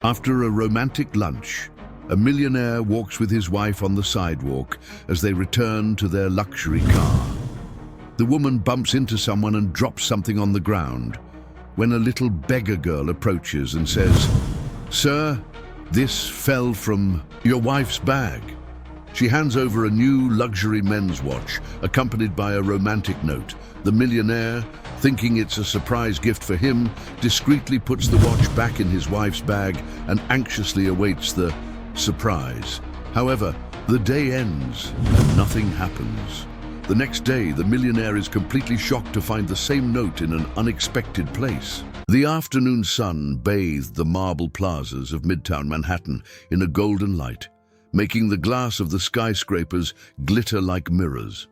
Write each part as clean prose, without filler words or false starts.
After a romantic lunch, a millionaire walks with his wife on the sidewalk as they return to their luxury car. The woman bumps into someone and drops something on the ground when a little beggar girl approaches and says, "Sir, this fell from your wife's bag." She hands over a new luxury men's watch, accompanied by a romantic note. The millionaire, thinking it's a surprise gift for him, discreetly puts the watch back in his wife's bag and anxiously awaits the surprise. However, the day ends and nothing happens. The next day, the millionaire is completely shocked to find the same note in an unexpected place. The afternoon sun bathed the marble plazas of Midtown Manhattan in a golden light, making the glass of the skyscrapers glitter like mirrors.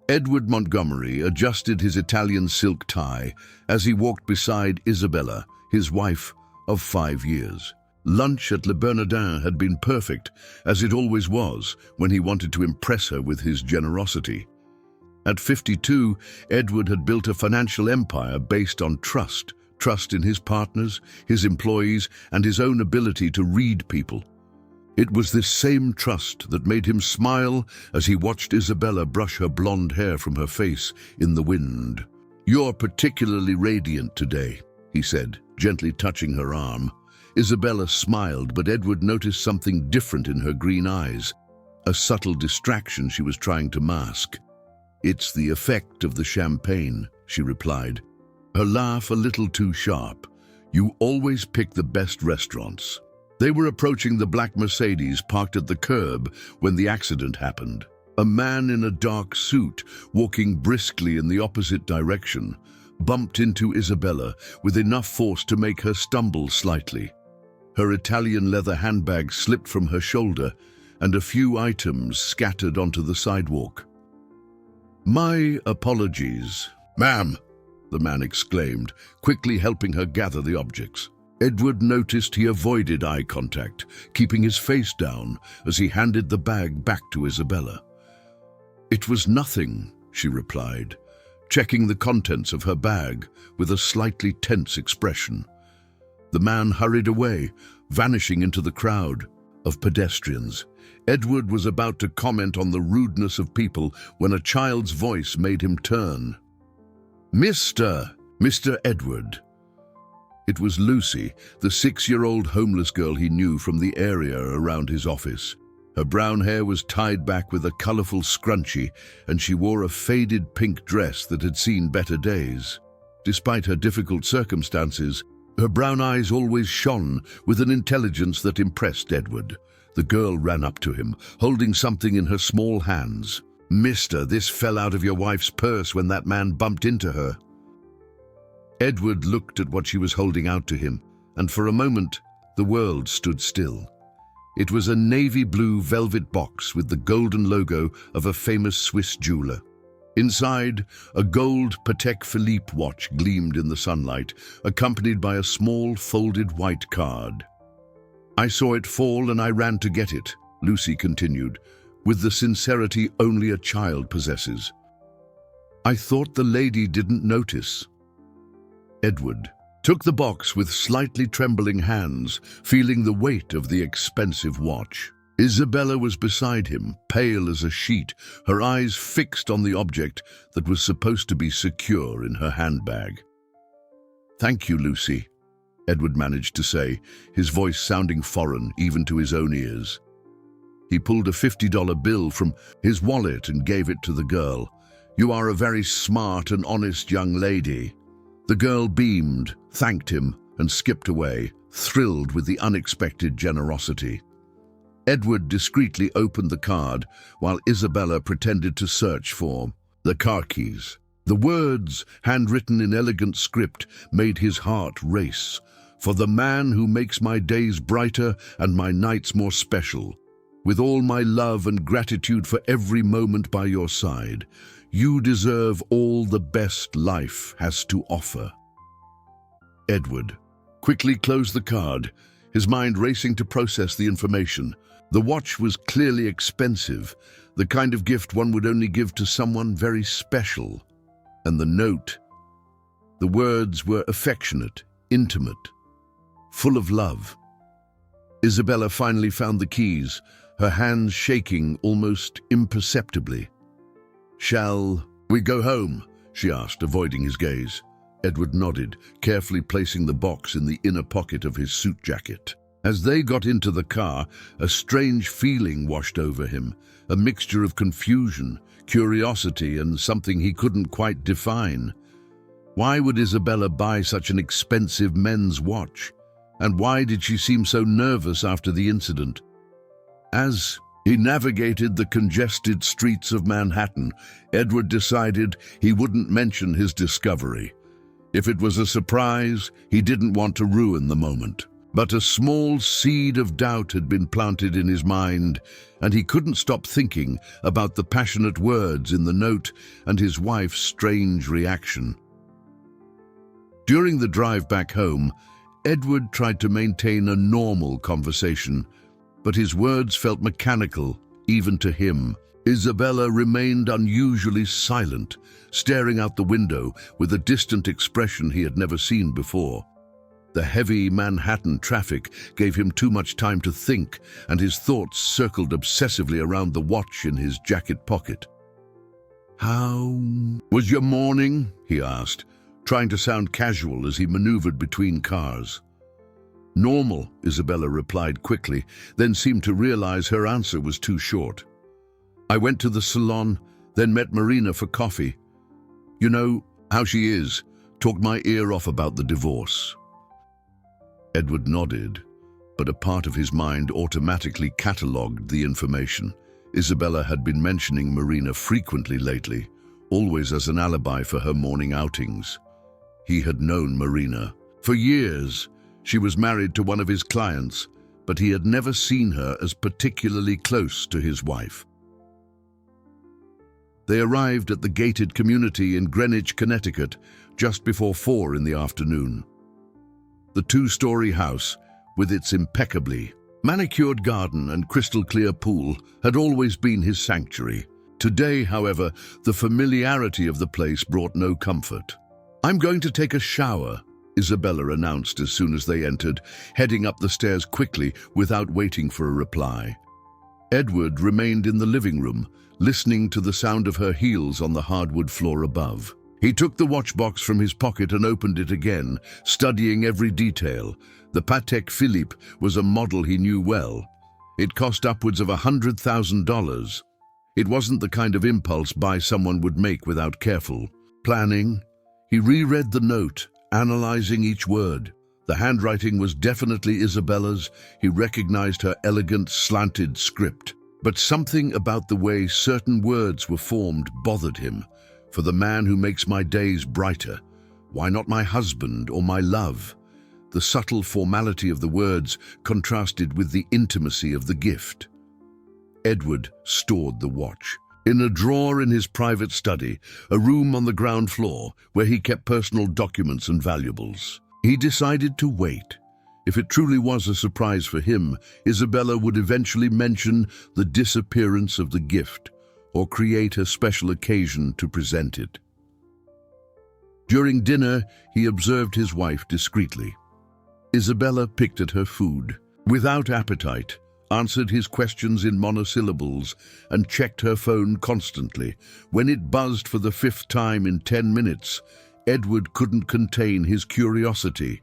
Edward Montgomery adjusted his Italian silk tie as he walked beside Isabella, his wife of 5 years. Lunch at Le Bernardin had been perfect, as it always was when he wanted to impress her with his generosity. At 52, Edward had built a financial empire based on trust in his partners, his employees, and his own ability to read people. It was this same trust that made him smile as he watched Isabella brush her blonde hair from her face in the wind. "You're particularly radiant today," he said, gently touching her arm. Isabella smiled, but Edward noticed something different in her green eyes, a subtle distraction she was trying to mask. "It's the effect of the champagne," she replied, her laugh a little too sharp. "You always pick the best restaurants." They were approaching the black Mercedes parked at the curb when the accident happened. A man in a dark suit, walking briskly in the opposite direction, bumped into Isabella with enough force to make her stumble slightly. Her Italian leather handbag slipped from her shoulder, and a few items scattered onto the sidewalk. "My apologies, ma'am," the man exclaimed, quickly helping her gather the objects. Edward noticed he avoided eye contact, keeping his face down as he handed the bag back to Isabella. "It was nothing," she replied, checking the contents of her bag with a slightly tense expression. The man hurried away, vanishing into the crowd of pedestrians. Edward was about to comment on the rudeness of people when a child's voice made him turn. Mr. Edward." It was Lucy, the 6-year-old homeless girl he knew from the area around his office. Her brown hair was tied back with a colorful scrunchie, and she wore a faded pink dress that had seen better days. Despite her difficult circumstances, her brown eyes always shone with an intelligence that impressed Edward. The girl ran up to him, holding something in her small hands. "Mister, this fell out of your wife's purse when that man bumped into her." Edward looked at what she was holding out to him, and for a moment, the world stood still. It was a navy blue velvet box with the golden logo of a famous Swiss jeweler. Inside, a gold Patek Philippe watch gleamed in the sunlight, accompanied by a small folded white card. "I saw it fall and I ran to get it," Lucy continued, with the sincerity only a child possesses. "I thought the lady didn't notice." Edward took the box with slightly trembling hands, feeling the weight of the expensive watch. Isabella was beside him, pale as a sheet, her eyes fixed on the object that was supposed to be secure in her handbag. "Thank you, Lucy," Edward managed to say, his voice sounding foreign even to his own ears. He pulled a $50 bill from his wallet and gave it to the girl. "You are a very smart and honest young lady." The girl beamed, thanked him, and skipped away, thrilled with the unexpected generosity. Edward discreetly opened the card while Isabella pretended to search for the car keys. The words, handwritten in elegant script, made his heart race. "For the man who makes my days brighter and my nights more special. With all my love and gratitude for every moment by your side. You deserve all the best life has to offer." Edward quickly closed the card, his mind racing to process the information. The watch was clearly expensive, the kind of gift one would only give to someone very special. And the note, the words were affectionate, intimate, full of love. Isabella finally found the keys, her hands shaking almost imperceptibly. "Shall we go home?" she asked, avoiding his gaze. Edward nodded, carefully placing the box in the inner pocket of his suit jacket. As they got into the car, a strange feeling washed over him, a mixture of confusion, curiosity, and something he couldn't quite define. Why would Isabella buy such an expensive men's watch? And why did she seem so nervous after the incident? As he navigated the congested streets of Manhattan, Edward decided he wouldn't mention his discovery. If it was a surprise, he didn't want to ruin the moment. But a small seed of doubt had been planted in his mind, and he couldn't stop thinking about the passionate words in the note and his wife's strange reaction. During the drive back home, Edward tried to maintain a normal conversation, but his words felt mechanical, even to him. Isabella remained unusually silent, staring out the window with a distant expression he had never seen before. The heavy Manhattan traffic gave him too much time to think, and his thoughts circled obsessively around the watch in his jacket pocket. "How was your morning?" he asked, trying to sound casual as he maneuvered between cars. "Normal," Isabella replied quickly, then seemed to realize her answer was too short. "I went to the salon, then met Marina for coffee. You know how she is, talked my ear off about the divorce." Edward nodded, but a part of his mind automatically catalogued the information. Isabella had been mentioning Marina frequently lately, always as an alibi for her morning outings. He had known Marina. For years, she was married to one of his clients, but he had never seen her as particularly close to his wife. They arrived at the gated community in Greenwich, Connecticut, just before 4 in the afternoon. The two-story house, with its impeccably manicured garden and crystal-clear pool, had always been his sanctuary. Today, however, the familiarity of the place brought no comfort. "I'm going to take a shower," Isabella announced as soon as they entered, heading up the stairs quickly without waiting for a reply. Edward remained in the living room, listening to the sound of her heels on the hardwood floor above. He took the watch box from his pocket and opened it again, studying every detail. The Patek Philippe was a model he knew well. It cost upwards of $100,000. It wasn't the kind of impulse buy someone would make without careful planning. He reread the note, analyzing each word. The handwriting was definitely Isabella's. He recognized her elegant, slanted script. But something about the way certain words were formed bothered him. "For the man who makes my days brighter. Why not my husband or my love?" The subtle formality of the words contrasted with the intimacy of the gift. Edward stored the watch in a drawer in his private study, a room on the ground floor where he kept personal documents and valuables. He decided to wait. If it truly was a surprise for him, Isabella would eventually mention the disappearance of the gift or create a special occasion to present it. During dinner, he observed his wife discreetly. Isabella picked at her food, without appetite, answered his questions in monosyllables, and checked her phone constantly. When it buzzed for the 5th time in 10 minutes, Edward couldn't contain his curiosity.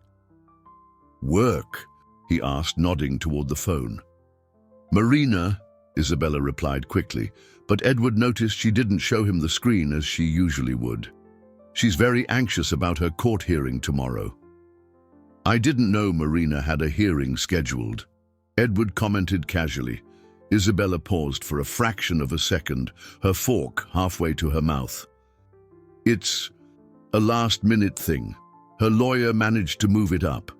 "Work?" he asked, nodding toward the phone. "Marina," Isabella replied quickly, but Edward noticed she didn't show him the screen as she usually would. "She's very anxious about her court hearing tomorrow." "I didn't know Marina had a hearing scheduled," Edward commented casually. Isabella paused for a fraction of a second, her fork halfway to her mouth. "It's a last-minute thing. Her lawyer managed to move it up."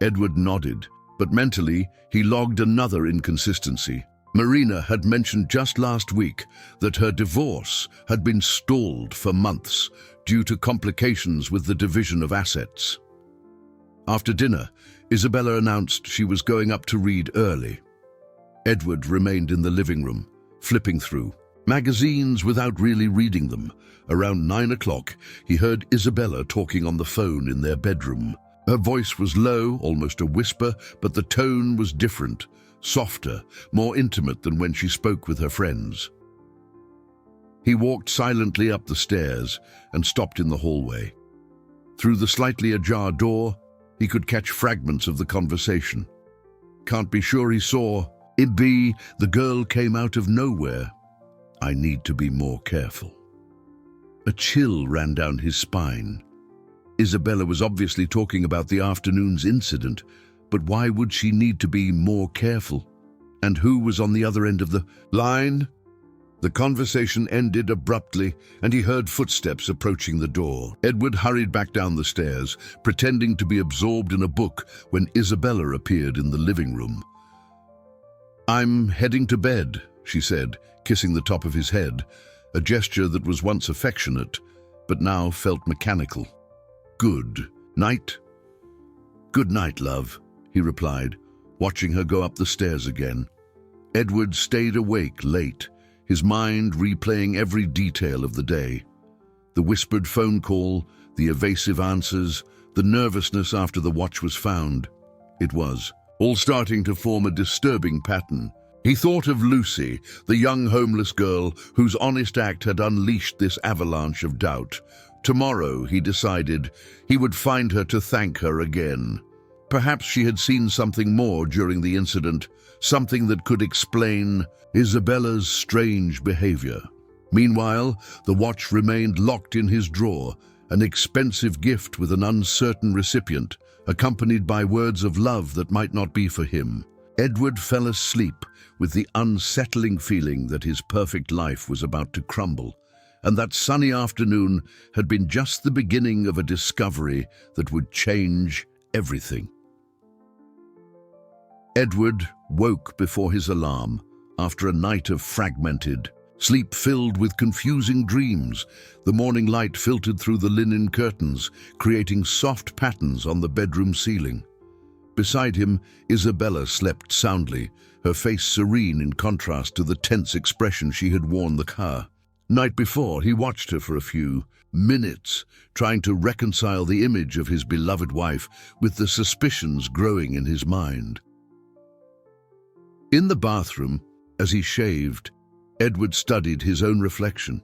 Edward nodded, but mentally he logged another inconsistency. Marina had mentioned just last week that her divorce had been stalled for months due to complications with the division of assets. After dinner, Isabella announced she was going up to read early. Edward remained in the living room, flipping through magazines without really reading them. Around 9 o'clock, he heard Isabella talking on the phone in their bedroom. Her voice was low, almost a whisper, but the tone was different, softer, more intimate than when she spoke with her friends. He walked silently up the stairs and stopped in the hallway. Through the slightly ajar door, he could catch fragments of the conversation. Can't be sure he saw. The girl came out of nowhere. I need to be more careful. A chill ran down his spine. Isabella was obviously talking about the afternoon's incident, but why would she need to be more careful? And who was on the other end of the line? The conversation ended abruptly, and he heard footsteps approaching the door. Edward hurried back down the stairs, pretending to be absorbed in a book when Isabella appeared in the living room. "I'm heading to bed," she said, kissing the top of his head, a gesture that was once affectionate, but now felt mechanical. "Good night." "Good night, love," he replied, watching her go up the stairs again. Edward stayed awake late, his mind replaying every detail of the day. The whispered phone call, the evasive answers, the nervousness after the watch was found. It was all starting to form a disturbing pattern. He thought of Lucy, the young homeless girl whose honest act had unleashed this avalanche of doubt. Tomorrow, he decided, he would find her to thank her again. Perhaps she had seen something more during the incident, something that could explain Isabella's strange behavior. Meanwhile, the watch remained locked in his drawer, an expensive gift with an uncertain recipient, accompanied by words of love that might not be for him. Edward fell asleep with the unsettling feeling that his perfect life was about to crumble, and that sunny afternoon had been just the beginning of a discovery that would change everything. Edward woke before his alarm after a night of fragmented sleep filled with confusing dreams. The morning light filtered through the linen curtains, creating soft patterns on the bedroom ceiling. Beside him, Isabella slept soundly, her face serene in contrast to the tense expression she had worn the car. Night before, he watched her for a few minutes, trying to reconcile the image of his beloved wife with the suspicions growing in his mind. In the bathroom, as he shaved, Edward studied his own reflection.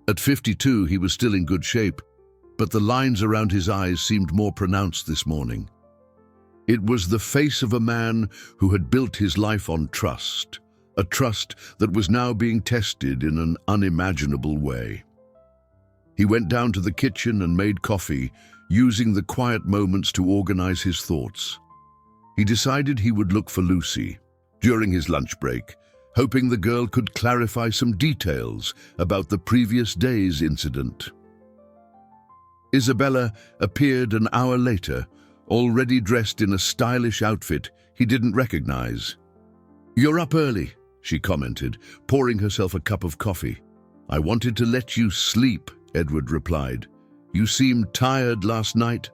At 52, he was still in good shape, but the lines around his eyes seemed more pronounced this morning. It was the face of a man who had built his life on trust, a trust that was now being tested in an unimaginable way. He went down to the kitchen and made coffee, using the quiet moments to organize his thoughts. He decided he would look for Lucy during his lunch break, hoping the girl could clarify some details about the previous day's incident. Isabella appeared an hour later, already dressed in a stylish outfit he didn't recognize. "You're up early," she commented, pouring herself a cup of coffee. "I wanted to let you sleep," Edward replied. "You seemed tired last night."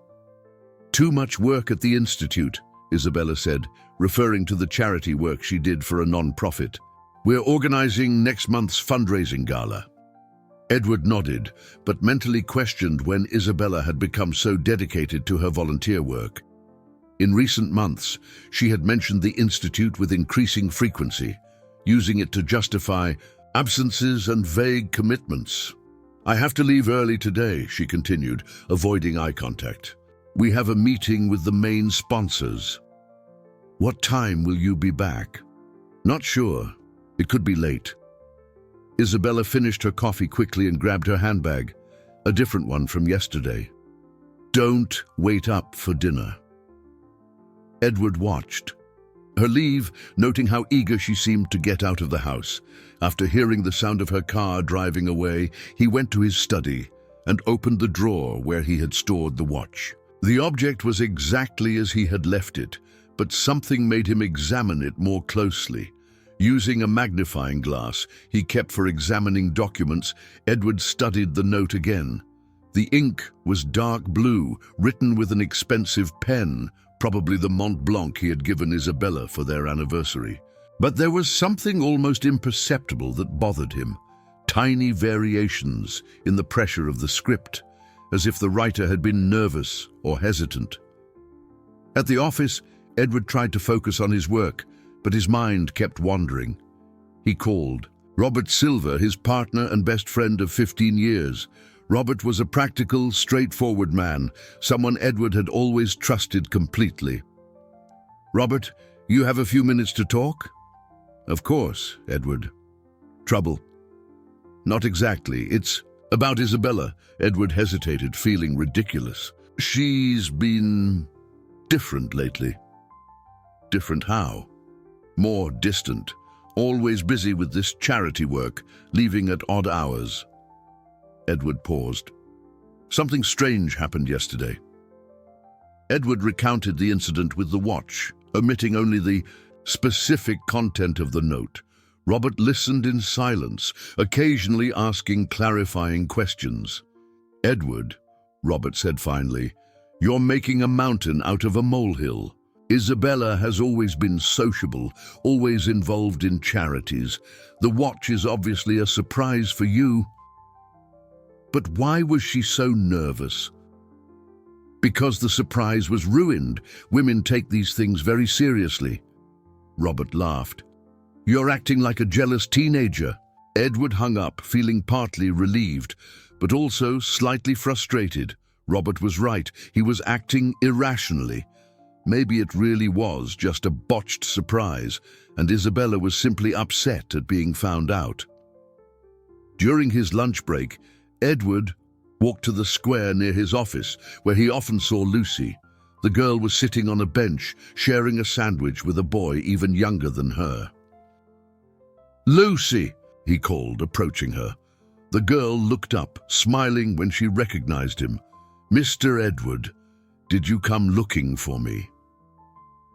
"Too much work at the Institute," Isabella said, referring to the charity work she did for a non-profit. "We're organizing next month's fundraising gala." Edward nodded, but mentally questioned when Isabella had become so dedicated to her volunteer work. In recent months, she had mentioned the Institute with increasing frequency, using it to justify absences and vague commitments. "I have to leave early today," she continued, avoiding eye contact. "We have a meeting with the main sponsors." "What time will you be back?" "Not sure. It could be late." Isabella finished her coffee quickly and grabbed her handbag, a different one from yesterday. "Don't wait up for dinner." Edward watched her leave, noting how eager she seemed to get out of the house. After hearing the sound of her car driving away, he went to his study and opened the drawer where he had stored the watch. The object was exactly as he had left it, but something made him examine it more closely. Using a magnifying glass he kept for examining documents, Edward studied the note again. The ink was dark blue, written with an expensive pen, probably the Mont Blanc he had given Isabella for their anniversary. But there was something almost imperceptible that bothered him. Tiny variations in the pressure of the script, as if the writer had been nervous or hesitant. At the office, Edward tried to focus on his work, but his mind kept wandering. He called Robert Silver, his partner and best friend of 15 years. Robert was a practical, straightforward man, someone Edward had always trusted completely. "Robert, you have a few minutes to talk?" "Of course, Edward." "Trouble?" "Not exactly. It's about Isabella." Edward hesitated, feeling ridiculous. "She's been different lately." "Different how?" "More distant. Always busy with this charity work, leaving at odd hours." Edward paused. "Something strange happened yesterday." Edward recounted the incident with the watch, omitting only the specific content of the note. Robert listened in silence, occasionally asking clarifying questions. "Edward," Robert said finally, "you're making a mountain out of a molehill. Isabella has always been sociable, always involved in charities. The watch is obviously a surprise for you. But why was she so nervous?" "Because the surprise was ruined. Women take these things very seriously." Robert laughed. "You're acting like a jealous teenager." Edward hung up, feeling partly relieved, but also slightly frustrated. Robert was right. He was acting irrationally. Maybe it really was just a botched surprise, and Isabella was simply upset at being found out. During his lunch break, Edward walked to the square near his office, where he often saw Lucy. The girl was sitting on a bench, sharing a sandwich with a boy even younger than her. "Lucy!" he called, approaching her. The girl looked up, smiling when she recognized him. "Mr. Edward, did you come looking for me?"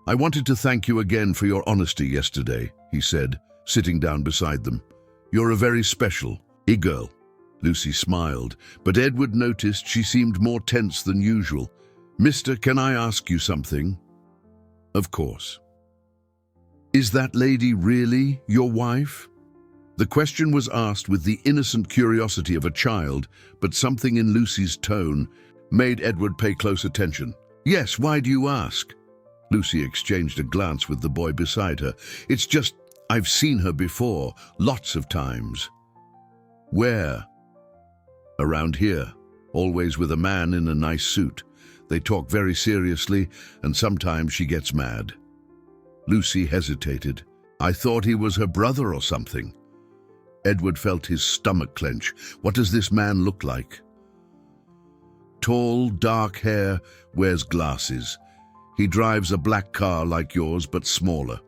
"I wanted to thank you again for your honesty yesterday," he said, sitting down beside them. "You're a very special girl." Lucy smiled, but Edward noticed she seemed more tense than usual. "Mister, can I ask you something?" "Of course." "Is that lady really your wife?" The question was asked with the innocent curiosity of a child, but something in Lucy's tone made Edward pay close attention. "Yes, why do you ask?" Lucy exchanged a glance with the boy beside her. "It's just, I've seen her before, lots of times." "Where?" "Around here, always with a man in a nice suit. They talk very seriously, and sometimes she gets mad." Lucy hesitated. "I thought he was her brother or something." Edward felt his stomach clench. "What does this man look like?" "Tall, dark hair, wears glasses. He drives a black car like yours, but smaller."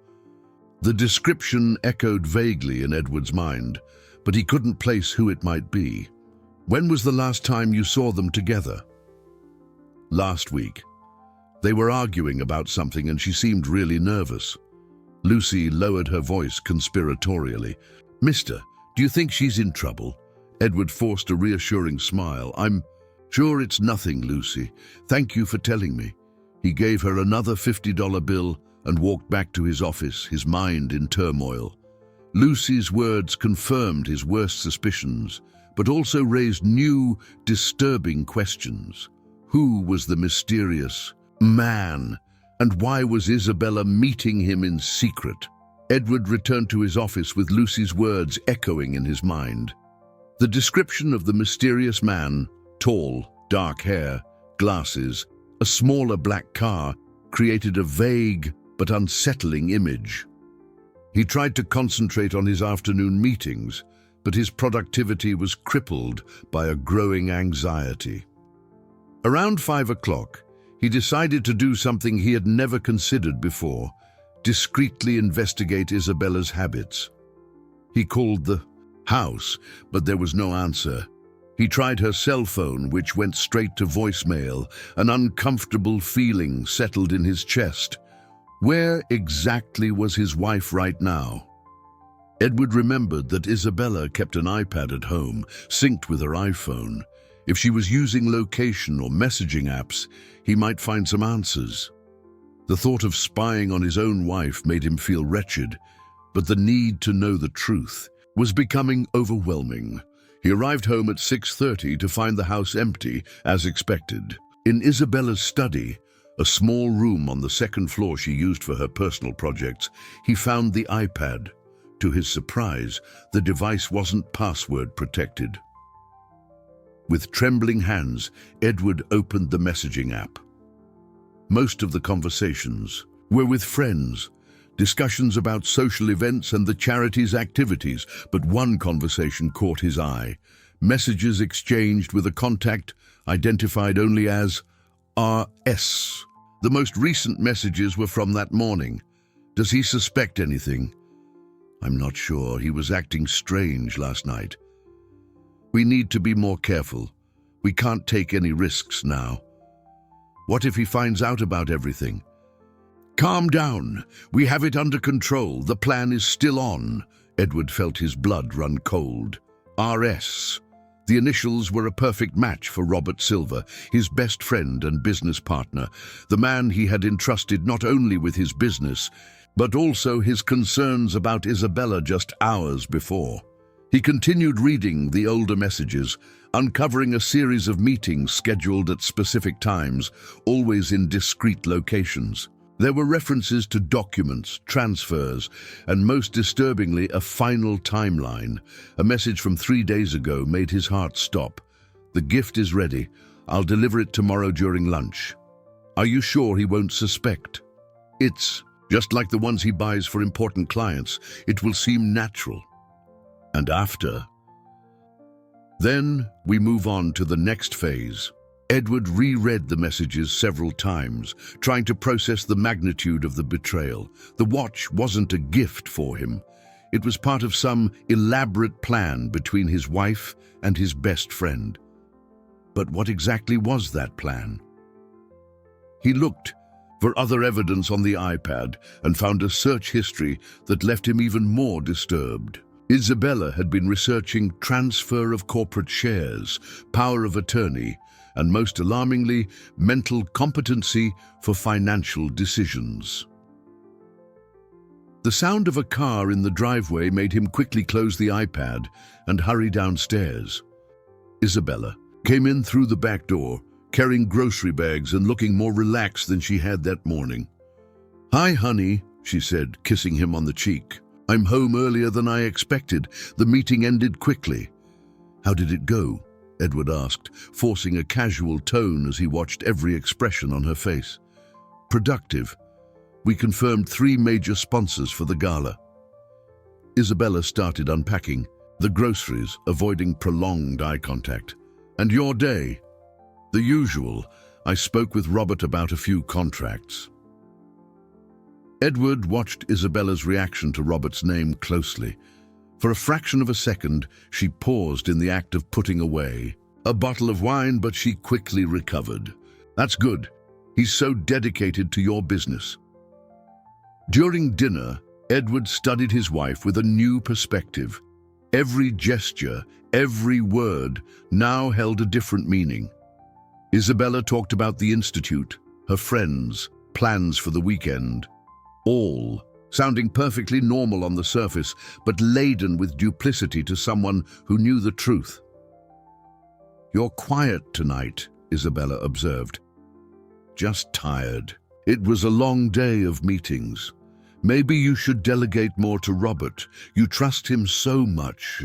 The description echoed vaguely in Edward's mind, but he couldn't place who it might be. "When was the last time you saw them together?" "Last week. They were arguing about something and she seemed really nervous." Lucy lowered her voice conspiratorially. "Mister, do you think she's in trouble?" Edward forced a reassuring smile. "I'm sure it's nothing, Lucy. Thank you for telling me." He gave her another $50 bill and walked back to his office, his mind in turmoil. Lucy's words confirmed his worst suspicions, but also raised new, disturbing questions. Who was the mysterious man, and why was Isabella meeting him in secret? Edward returned to his office with Lucy's words echoing in his mind. The description of the mysterious man, tall, dark hair, glasses, a smaller black car, created a vague but unsettling image. He tried to concentrate on his afternoon meetings, but his productivity was crippled by a growing anxiety. Around 5 o'clock, he decided to do something he had never considered before: discreetly investigate Isabella's habits. He called the house, but there was no answer. He tried her cell phone, which went straight to voicemail. An uncomfortable feeling settled in his chest. Where exactly was his wife right now? Edward remembered that Isabella kept an iPad at home, synced with her iPhone. If she was using location or messaging apps, he might find some answers. The thought of spying on his own wife made him feel wretched, but the need to know the truth was becoming overwhelming. He arrived home at 6:30 to find the house empty, as expected. In Isabella's study, A small room on the second floor she used for her personal projects. He found the iPad. To his surprise, the device wasn't password protected. With trembling hands, Edward opened the messaging app. Most of the conversations were with friends, discussions about social events and the charity's activities, but one conversation caught his eye. Messages exchanged with a contact identified only as RS. The most recent messages were from that morning. Does he suspect anything? I'm not sure. He was acting strange last night. We need to be more careful. We can't take any risks now. What if he finds out about everything? Calm down. We have it under control. The plan is still on. Edward felt his blood run cold. RS. The initials were a perfect match for Robert Silver, his best friend and business partner, the man he had entrusted not only with his business, but also his concerns about Isabella just hours before. He continued reading the older messages, uncovering a series of meetings scheduled at specific times, always in discreet locations. There were references to documents, transfers, and most disturbingly, a final timeline. A message from 3 days ago made his heart stop. The gift is ready. I'll deliver it tomorrow during lunch. Are you sure he won't suspect? It's just like the ones he buys for important clients. It will seem natural. And after? Then we move on to the next phase. Edward reread the messages several times, trying to process the magnitude of the betrayal. The watch wasn't a gift for him. It was part of some elaborate plan between his wife and his best friend. But what exactly was that plan? He looked for other evidence on the iPad and found a search history that left him even more disturbed. Isabella had been researching transfer of corporate shares, power of attorney, and most alarmingly, mental competency for financial decisions. The sound of a car in the driveway made him quickly close the iPad and hurry downstairs. Isabella came in through the back door, carrying grocery bags and looking more relaxed than she had that morning. "Hi, honey," she said, kissing him on the cheek. "I'm home earlier than I expected. The meeting ended quickly." "How did it go?" Edward asked, forcing a casual tone as he watched every expression on her face. "Productive. We confirmed 3 major sponsors for the gala." Isabella started unpacking the groceries, avoiding prolonged eye contact. "And your day?" "The usual. I spoke with Robert about a few contracts." Edward watched Isabella's reaction to Robert's name closely. For a fraction of a second, she paused in the act of putting away a bottle of wine, but she quickly recovered. "That's good. He's so dedicated to your business." During dinner, Edward studied his wife with a new perspective. Every gesture, every word now held a different meaning. Isabella talked about the institute, her friends, plans for the weekend. All sounding perfectly normal on the surface, but laden with duplicity to someone who knew the truth. "You're quiet tonight," Isabella observed. "Just tired. It was a long day of meetings. Maybe you should delegate more to Robert. You trust him so much."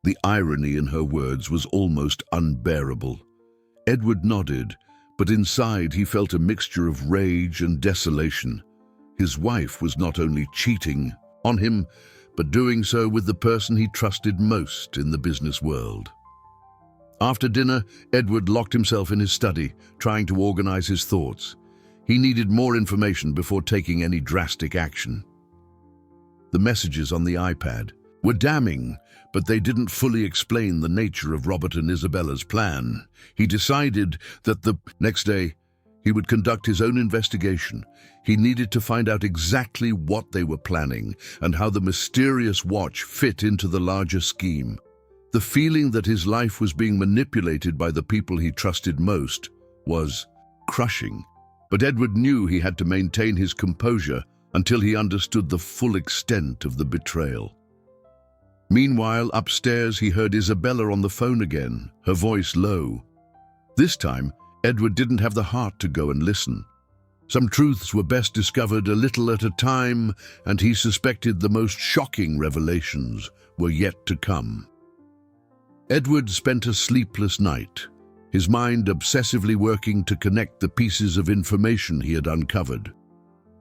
The irony in her words was almost unbearable. Edward nodded, but inside he felt a mixture of rage and desolation. His wife was not only cheating on him, but doing so with the person he trusted most in the business world. After dinner, Edward locked himself in his study, trying to organize his thoughts. He needed more information before taking any drastic action. The messages on the iPad were damning, but they didn't fully explain the nature of Robert and Isabella's plan. He decided that the next day he would conduct his own investigation. He needed to find out exactly what they were planning and how the mysterious watch fit into the larger scheme. The feeling that his life was being manipulated by the people he trusted most was crushing. But Edward knew he had to maintain his composure until he understood the full extent of the betrayal. Meanwhile, upstairs, he heard Isabella on the phone again, her voice low. This time, Edward didn't have the heart to go and listen. Some truths were best discovered a little at a time, and he suspected the most shocking revelations were yet to come. Edward spent a sleepless night, his mind obsessively working to connect the pieces of information he had uncovered.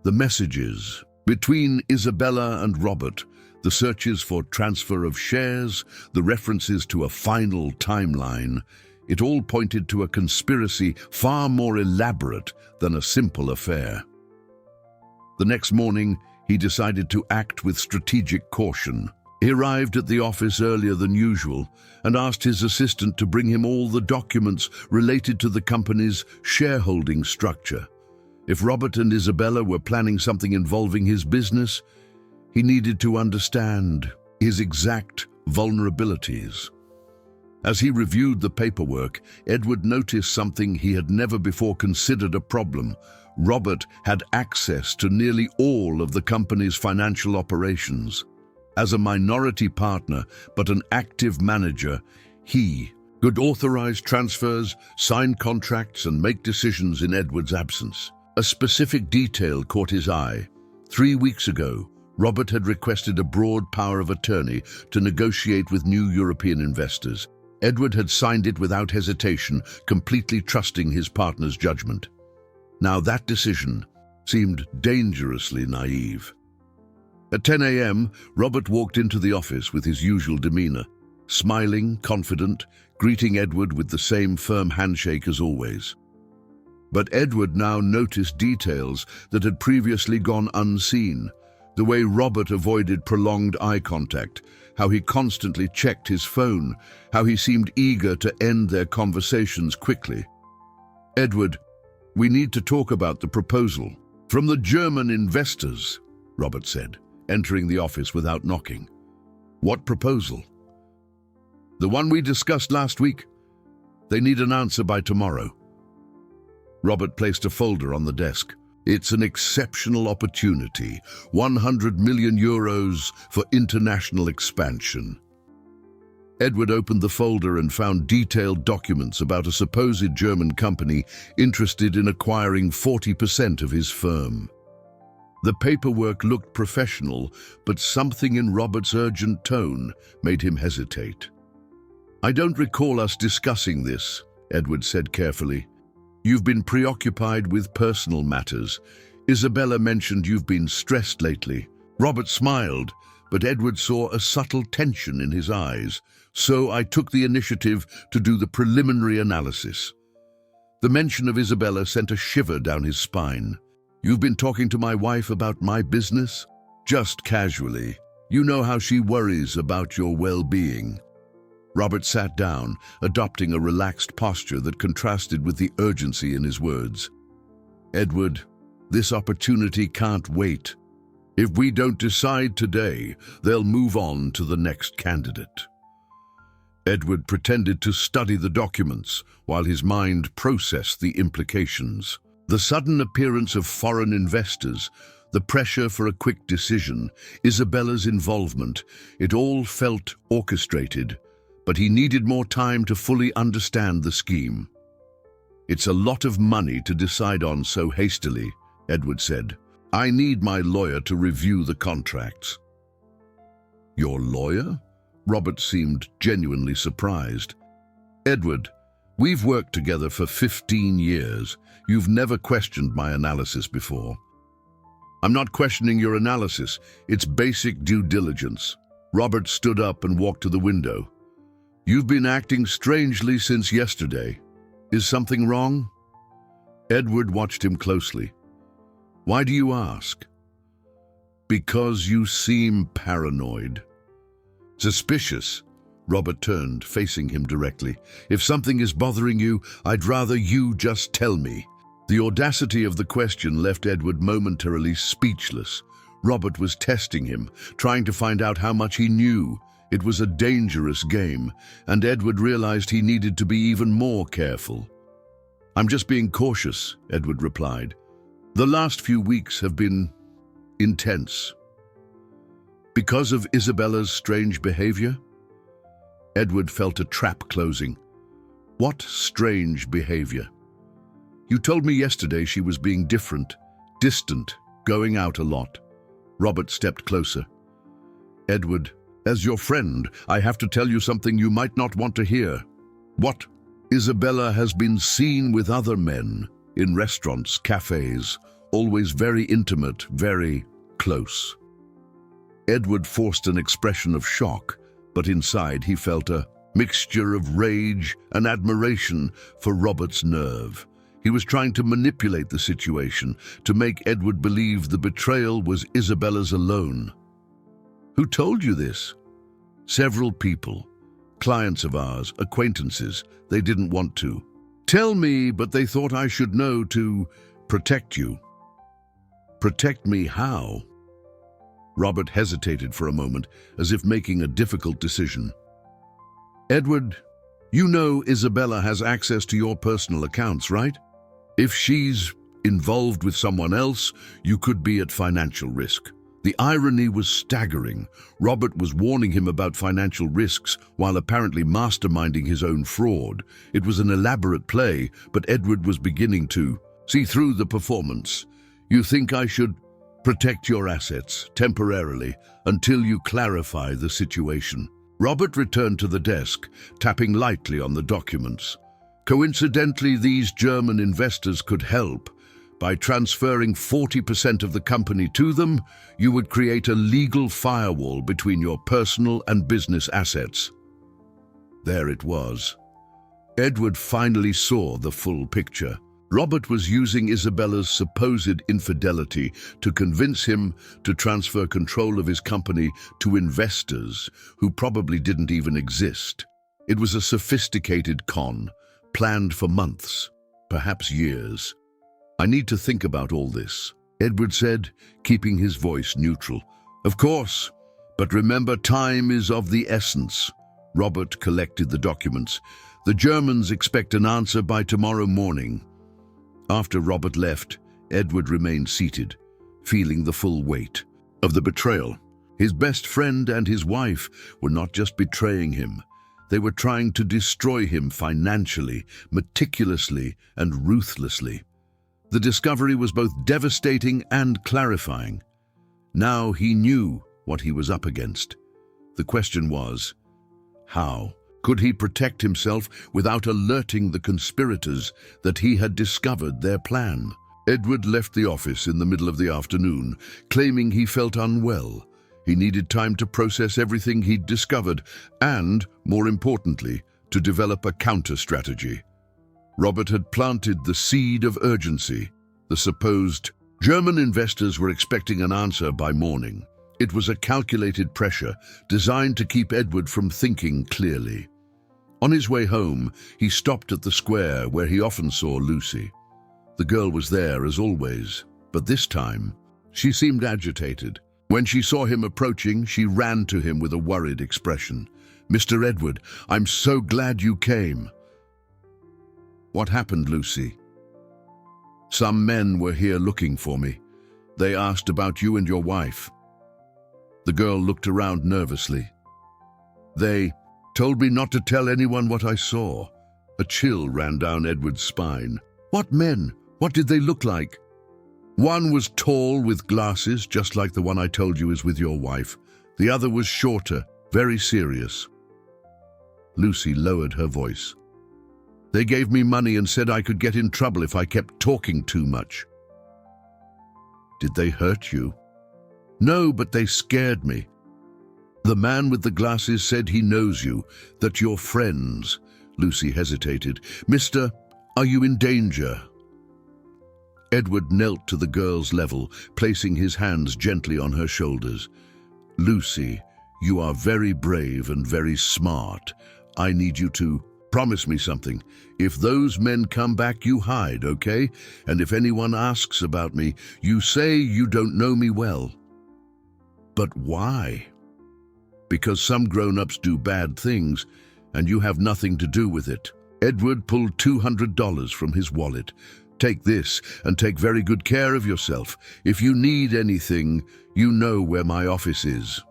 The messages between Isabella and Robert, the searches for transfer of shares, the references to a final timeline, it all pointed to a conspiracy far more elaborate than a simple affair. The next morning, he decided to act with strategic caution. He arrived at the office earlier than usual and asked his assistant to bring him all the documents related to the company's shareholding structure. If Robert and Isabella were planning something involving his business, he needed to understand his exact vulnerabilities. As he reviewed the paperwork, Edward noticed something he had never before considered a problem. Robert had access to nearly all of the company's financial operations. As a minority partner, but an active manager, he could authorize transfers, sign contracts, and make decisions in Edward's absence. A specific detail caught his eye. 3 weeks ago, Robert had requested a broad power of attorney to negotiate with new European investors. Edward had signed it without hesitation, completely trusting his partner's judgment. Now that decision seemed dangerously naive. At 10 a.m., Robert walked into the office with his usual demeanor, smiling, confident, greeting Edward with the same firm handshake as always. But Edward now noticed details that had previously gone unseen. The way Robert avoided prolonged eye contact, how he constantly checked his phone, how he seemed eager to end their conversations quickly. "Edward, we need to talk about the proposal from the German investors," Robert said, entering the office without knocking. "What proposal?" "The one we discussed last week. They need an answer by tomorrow." Robert placed a folder on the desk. "It's an exceptional opportunity, 100 million euros for international expansion." Edward opened the folder and found detailed documents about a supposed German company interested in acquiring 40% of his firm. The paperwork looked professional, but something in Robert's urgent tone made him hesitate. "I don't recall us discussing this," Edward said carefully. "You've been preoccupied with personal matters. Isabella mentioned you've been stressed lately." Robert smiled, but Edward saw a subtle tension in his eyes. "So I took the initiative to do the preliminary analysis." The mention of Isabella sent a shiver down his spine. "You've been talking to my wife about my business?" "Just casually. You know how she worries about your well-being." Robert sat down, adopting a relaxed posture that contrasted with the urgency in his words. "Edward, this opportunity can't wait. If we don't decide today, they'll move on to the next candidate." Edward pretended to study the documents while his mind processed the implications. The sudden appearance of foreign investors, the pressure for a quick decision, Isabella's involvement, it all felt orchestrated. But he needed more time to fully understand the scheme. "It's a lot of money to decide on so hastily," Edward said. "I need my lawyer to review the contracts." "Your lawyer?" Robert seemed genuinely surprised. "Edward, we've worked together for 15 years. You've never questioned my analysis before." "I'm not questioning your analysis. It's basic due diligence." Robert stood up and walked to the window. "You've been acting strangely since yesterday. Is something wrong?" Edward watched him closely. "Why do you ask?" "Because you seem paranoid." "Suspicious?" Robert turned, facing him directly. "If something is bothering you, I'd rather you just tell me." The audacity of the question left Edward momentarily speechless. Robert was testing him, trying to find out how much he knew. It was a dangerous game, and Edward realized he needed to be even more careful. "I'm just being cautious," Edward replied. "The last few weeks have been intense." "Because of Isabella's strange behavior?" Edward felt a trap closing. "What strange behavior?" "You told me yesterday she was being different. distant, going out a lot. Robert stepped closer. "Edward, as your friend, I have to tell you something you might not want to hear." "What?" "Isabella has been seen with other men, in restaurants, cafes, always very intimate, very close." Edward forced an expression of shock, but inside he felt a mixture of rage and admiration for Robert's nerve. He was trying to manipulate the situation, to make Edward believe the betrayal was Isabella's alone. "Who told you this?" "Several people. Clients of ours, acquaintances. They didn't want to tell me, but they thought I should know to protect you." "Protect me how?" Robert hesitated for a moment, as if making a difficult decision. "Edward, you know Isabella has access to your personal accounts, right? If she's involved with someone else, you could be at financial risk." The irony was staggering. Robert was warning him about financial risks while apparently masterminding his own fraud. It was an elaborate play, but Edward was beginning to see through the performance. "You think I should protect your assets temporarily until you clarify the situation." Robert returned to the desk, tapping lightly on the documents. "Coincidentally, these German investors could help. By transferring 40% of the company to them, you would create a legal firewall between your personal and business assets." There it was. Edward finally saw the full picture. Robert was using Isabella's supposed infidelity to convince him to transfer control of his company to investors who probably didn't even exist. It was a sophisticated con, planned for months, perhaps years. "I need to think about all this," Edward said, keeping his voice neutral. "Of course, but remember, time is of the essence." Robert collected the documents. "The Germans expect an answer by tomorrow morning." After Robert left, Edward remained seated, feeling the full weight of the betrayal. His best friend and his wife were not just betraying him. They were trying to destroy him financially, meticulously, and ruthlessly. The discovery was both devastating and clarifying. Now he knew what he was up against. The question was, how could he protect himself without alerting the conspirators that he had discovered their plan? Edward left the office in the middle of the afternoon, claiming he felt unwell. He needed time to process everything he'd discovered and, more importantly, to develop a counter-strategy. Robert had planted the seed of urgency. The supposed German investors were expecting an answer by morning. It was a calculated pressure designed to keep Edward from thinking clearly. On his way home, he stopped at the square where he often saw Lucy. The girl was there as always, but this time, she seemed agitated. When she saw him approaching, she ran to him with a worried expression. "Mr. Edward, I'm so glad you came." "What happened, Lucy?" "Some men were here looking for me. They asked about you and your wife." The girl looked around nervously. "They told me not to tell anyone what I saw." A chill ran down Edward's spine. "What men? What did they look like?" "One was tall with glasses, just like the one I told you is with your wife. The other was shorter, very serious." Lucy lowered her voice. "They gave me money and said I could get in trouble if I kept talking too much." "Did they hurt you?" "No, but they scared me. The man with the glasses said he knows you, that you're friends." Lucy hesitated. "Mister, are you in danger?" Edward knelt to the girl's level, placing his hands gently on her shoulders. "Lucy, you are very brave and very smart. I need you to promise me something. If those men come back, you hide, okay? And if anyone asks about me, you say you don't know me well." "But why?" "Because some grown-ups do bad things, and you have nothing to do with it." Edward pulled $200 from his wallet. "Take this, and take very good care of yourself. If you need anything, you know where my office is."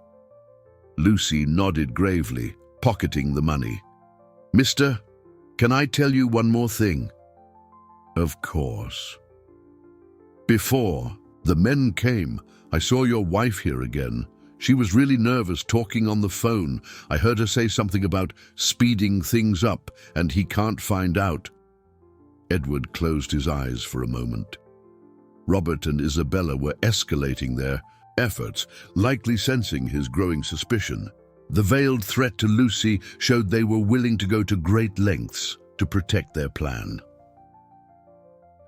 Lucy nodded gravely, pocketing the money. "Mister, can I tell you one more thing?" "Of course." "Before, The men came. I saw your wife here again. She was really nervous talking on the phone. I heard her say something about speeding things up, and he can't find out. Edward closed his eyes for a moment. Robert and Isabella were escalating their efforts, likely sensing his growing suspicion. The veiled threat to Lucy showed they were willing to go to great lengths to protect their plan.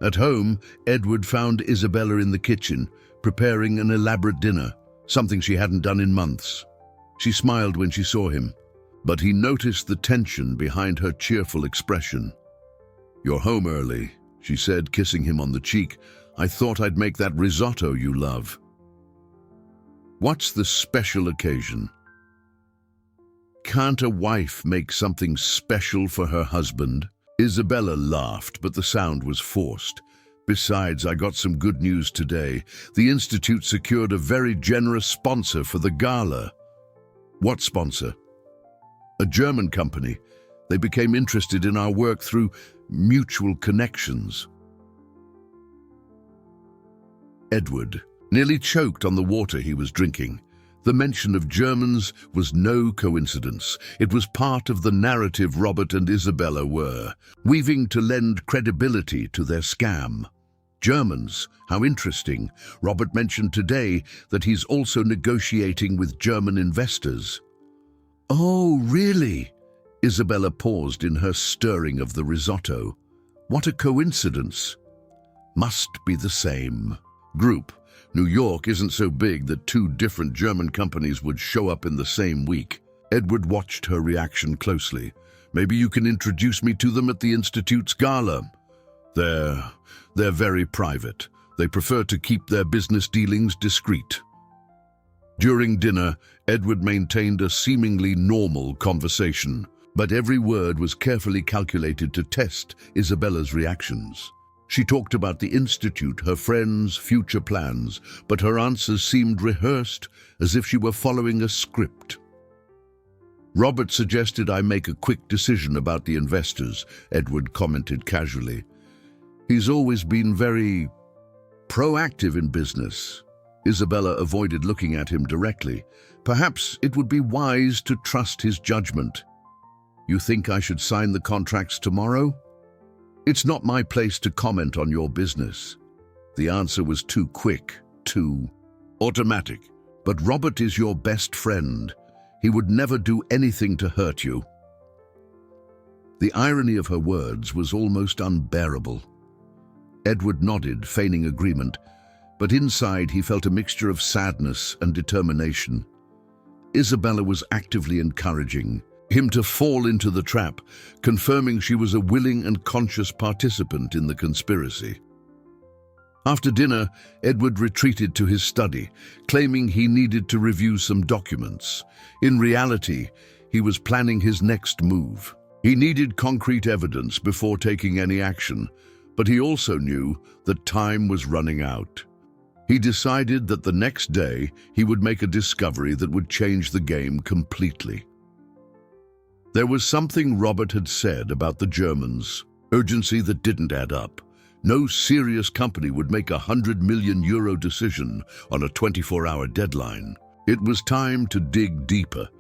At home, Edward found Isabella in the kitchen, preparing an elaborate dinner, something she hadn't done in months. She smiled when she saw him, but he noticed the tension behind her cheerful expression. "You're home early," she said, kissing him on the cheek. "I thought I'd make that risotto you love." "What's the special occasion?" "Can't a wife make something special for her husband?" Isabella laughed, but the sound was forced. "Besides, I got some good news today. The Institute secured a very generous sponsor for the gala." "What sponsor?" "A German company. They became interested in our work through mutual connections." Edward nearly choked on the water he was drinking. The mention of Germans was no coincidence. It was part of the narrative Robert and Isabella were weaving to lend credibility to their scam. Germans, how interesting. Robert mentioned today that he's also negotiating with German investors. "Oh, really?" Isabella paused in her stirring of the risotto. "What a coincidence." "Must be the same group. New York isn't so big that two different German companies would show up in the same week." Edward watched her reaction closely. "Maybe you can introduce me to them at the Institute's gala." They're very private. They prefer to keep their business dealings discreet." During dinner, Edward maintained a seemingly normal conversation, but every word was carefully calculated to test Isabella's reactions. She talked about the Institute, her friends, future plans, but her answers seemed rehearsed, as if she were following a script. "Robert suggested I make a quick decision about the investors," Edward commented casually. "He's always been very proactive in business." Isabella avoided looking at him directly. "Perhaps it would be wise to trust his judgment." "You think I should sign the contracts tomorrow?" "It's not my place to comment on your business." The answer was too quick, too automatic. "But Robert is your best friend. He would never do anything to hurt you." The irony of her words was almost unbearable. Edward nodded, feigning agreement, but inside he felt a mixture of sadness and determination. Isabella was actively encouraging him to fall into the trap, confirming she was a willing and conscious participant in the conspiracy. After dinner, Edward retreated to his study, claiming he needed to review some documents. In reality, he was planning his next move. He needed concrete evidence before taking any action, but he also knew that time was running out. He decided that the next day he would make a discovery that would change the game completely. There was something Robert had said about the Germans, urgency that didn't add up. No serious company would make a €100 million decision on a 24-hour deadline. It was time to dig deeper.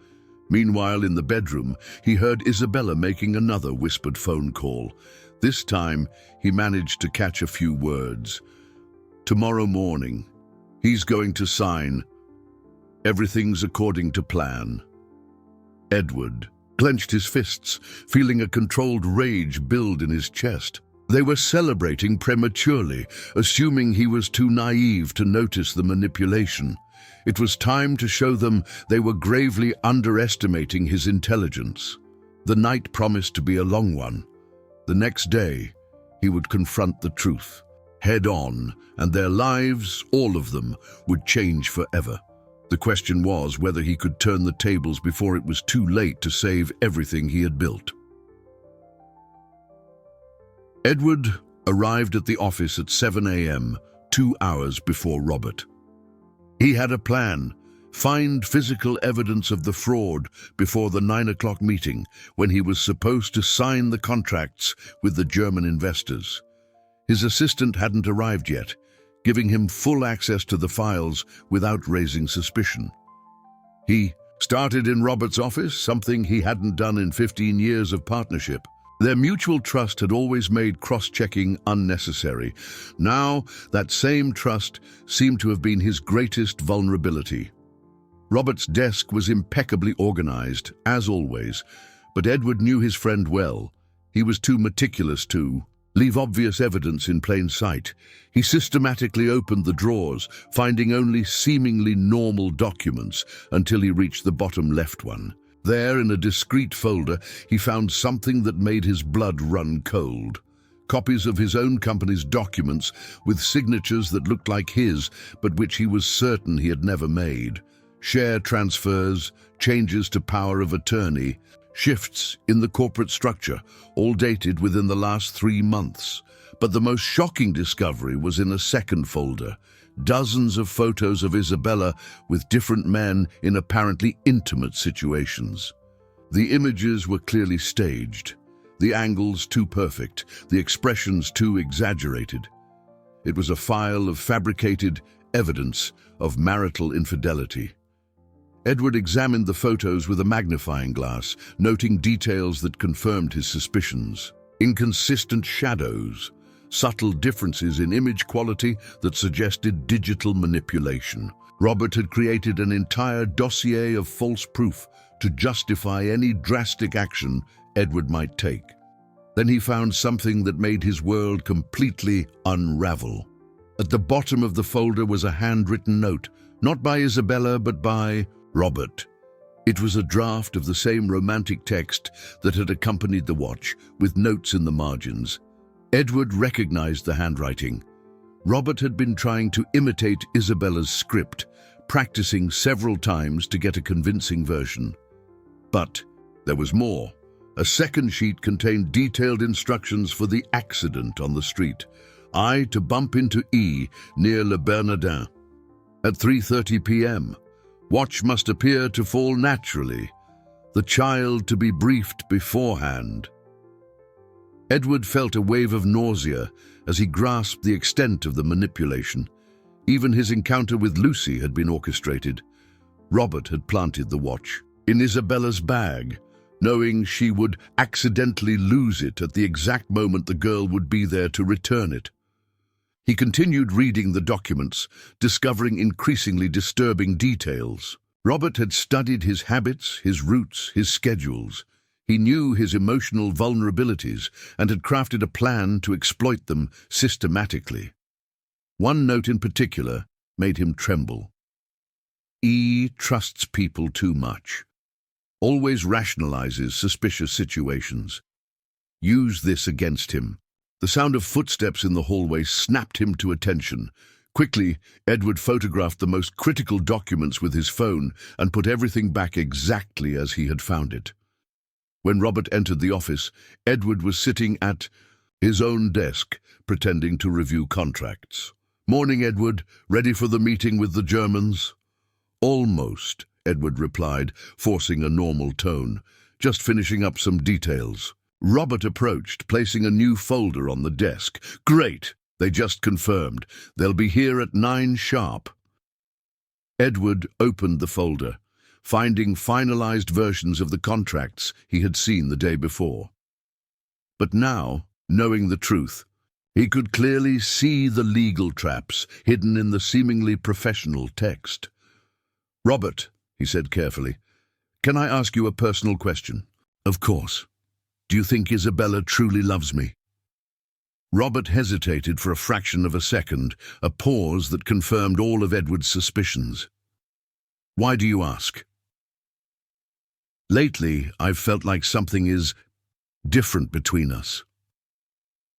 Meanwhile, in the bedroom, he heard Isabella making another whispered phone call. This time, he managed to catch a few words. "Tomorrow morning, he's going to sign. Everything's according to plan." Edward clenched his fists, feeling a controlled rage build in his chest. They were celebrating prematurely, assuming he was too naive to notice the manipulation. It was time to show them they were gravely underestimating his intelligence. The night promised to be a long one. The next day, he would confront the truth, head on, and their lives, all of them, would change forever. The question was whether he could turn the tables before it was too late to save everything he had built. Edward arrived at the office at 7 a.m., 2 hours before Robert. He had a plan: find physical evidence of the fraud before the 9 o'clock meeting, when he was supposed to sign the contracts with the German investors. His assistant hadn't arrived yet. giving him full access to the files without raising suspicion. He started in Robert's office, something he hadn't done in 15 years of partnership. Their mutual trust had always made cross-checking unnecessary. Now, that same trust seemed to have been his greatest vulnerability. Robert's desk was impeccably organized, as always, but Edward knew his friend well. He was too meticulous to leave obvious evidence in plain sight. He systematically opened the drawers, finding only seemingly normal documents until he reached the bottom left one. There, in a discreet folder, he found something that made his blood run cold. Copies of his own company's documents with signatures that looked like his, but which he was certain he had never made. Share transfers, changes to power of attorney, shifts in the corporate structure, all dated within the last 3 months. But the most shocking discovery was in a second folder. Dozens of photos of Isabella with different men in apparently intimate situations. The images were clearly staged, the angles too perfect, the expressions too exaggerated. It was a file of fabricated evidence of marital infidelity. Edward examined the photos with a magnifying glass, noting details that confirmed his suspicions. Inconsistent shadows, subtle differences in image quality that suggested digital manipulation. Robert had created an entire dossier of false proof to justify any drastic action Edward might take. Then he found something that made his world completely unravel. At the bottom of the folder was a handwritten note, not by Isabella but by Robert. It was a draft of the same romantic text that had accompanied the watch, with notes in the margins. Edward recognized the handwriting. Robert had been trying to imitate Isabella's script, practicing several times to get a convincing version. But there was more. A second sheet contained detailed instructions for the accident on the street. I to bump into E near Le Bernardin. At 3:30 p.m. Watch must appear to fall naturally. The child to be briefed beforehand. Edward felt a wave of nausea as he grasped the extent of the manipulation. Even his encounter with Lucy had been orchestrated. Robert had planted the watch in Isabella's bag, knowing she would accidentally lose it at the exact moment the girl would be there to return it. He continued reading the documents, discovering increasingly disturbing details. Robert had studied his habits, his routes, his schedules. He knew his emotional vulnerabilities and had crafted a plan to exploit them systematically. One note in particular made him tremble. E trusts people too much. Always rationalizes suspicious situations. Use this against him. The sound of footsteps in the hallway snapped him to attention. Quickly, Edward photographed the most critical documents with his phone and put everything back exactly as he had found it. When Robert entered the office, Edward was sitting at his own desk, pretending to review contracts. "Morning, Edward. Ready for the meeting with the Germans?" "Almost," Edward replied, forcing a normal tone. "Just finishing up some details." Robert approached, placing a new folder on the desk. "Great! They just confirmed. They'll be here at 9 sharp." Edward opened the folder, finding finalized versions of the contracts he had seen the day before. But now, knowing the truth, he could clearly see the legal traps hidden in the seemingly professional text. "Robert," he said carefully, "can I ask you a personal question?" "Of course. Do you think Isabella truly loves me?" Robert hesitated for a fraction of a second, a pause that confirmed all of Edward's suspicions. "Why do you ask?" "Lately, I've felt like something is different between us."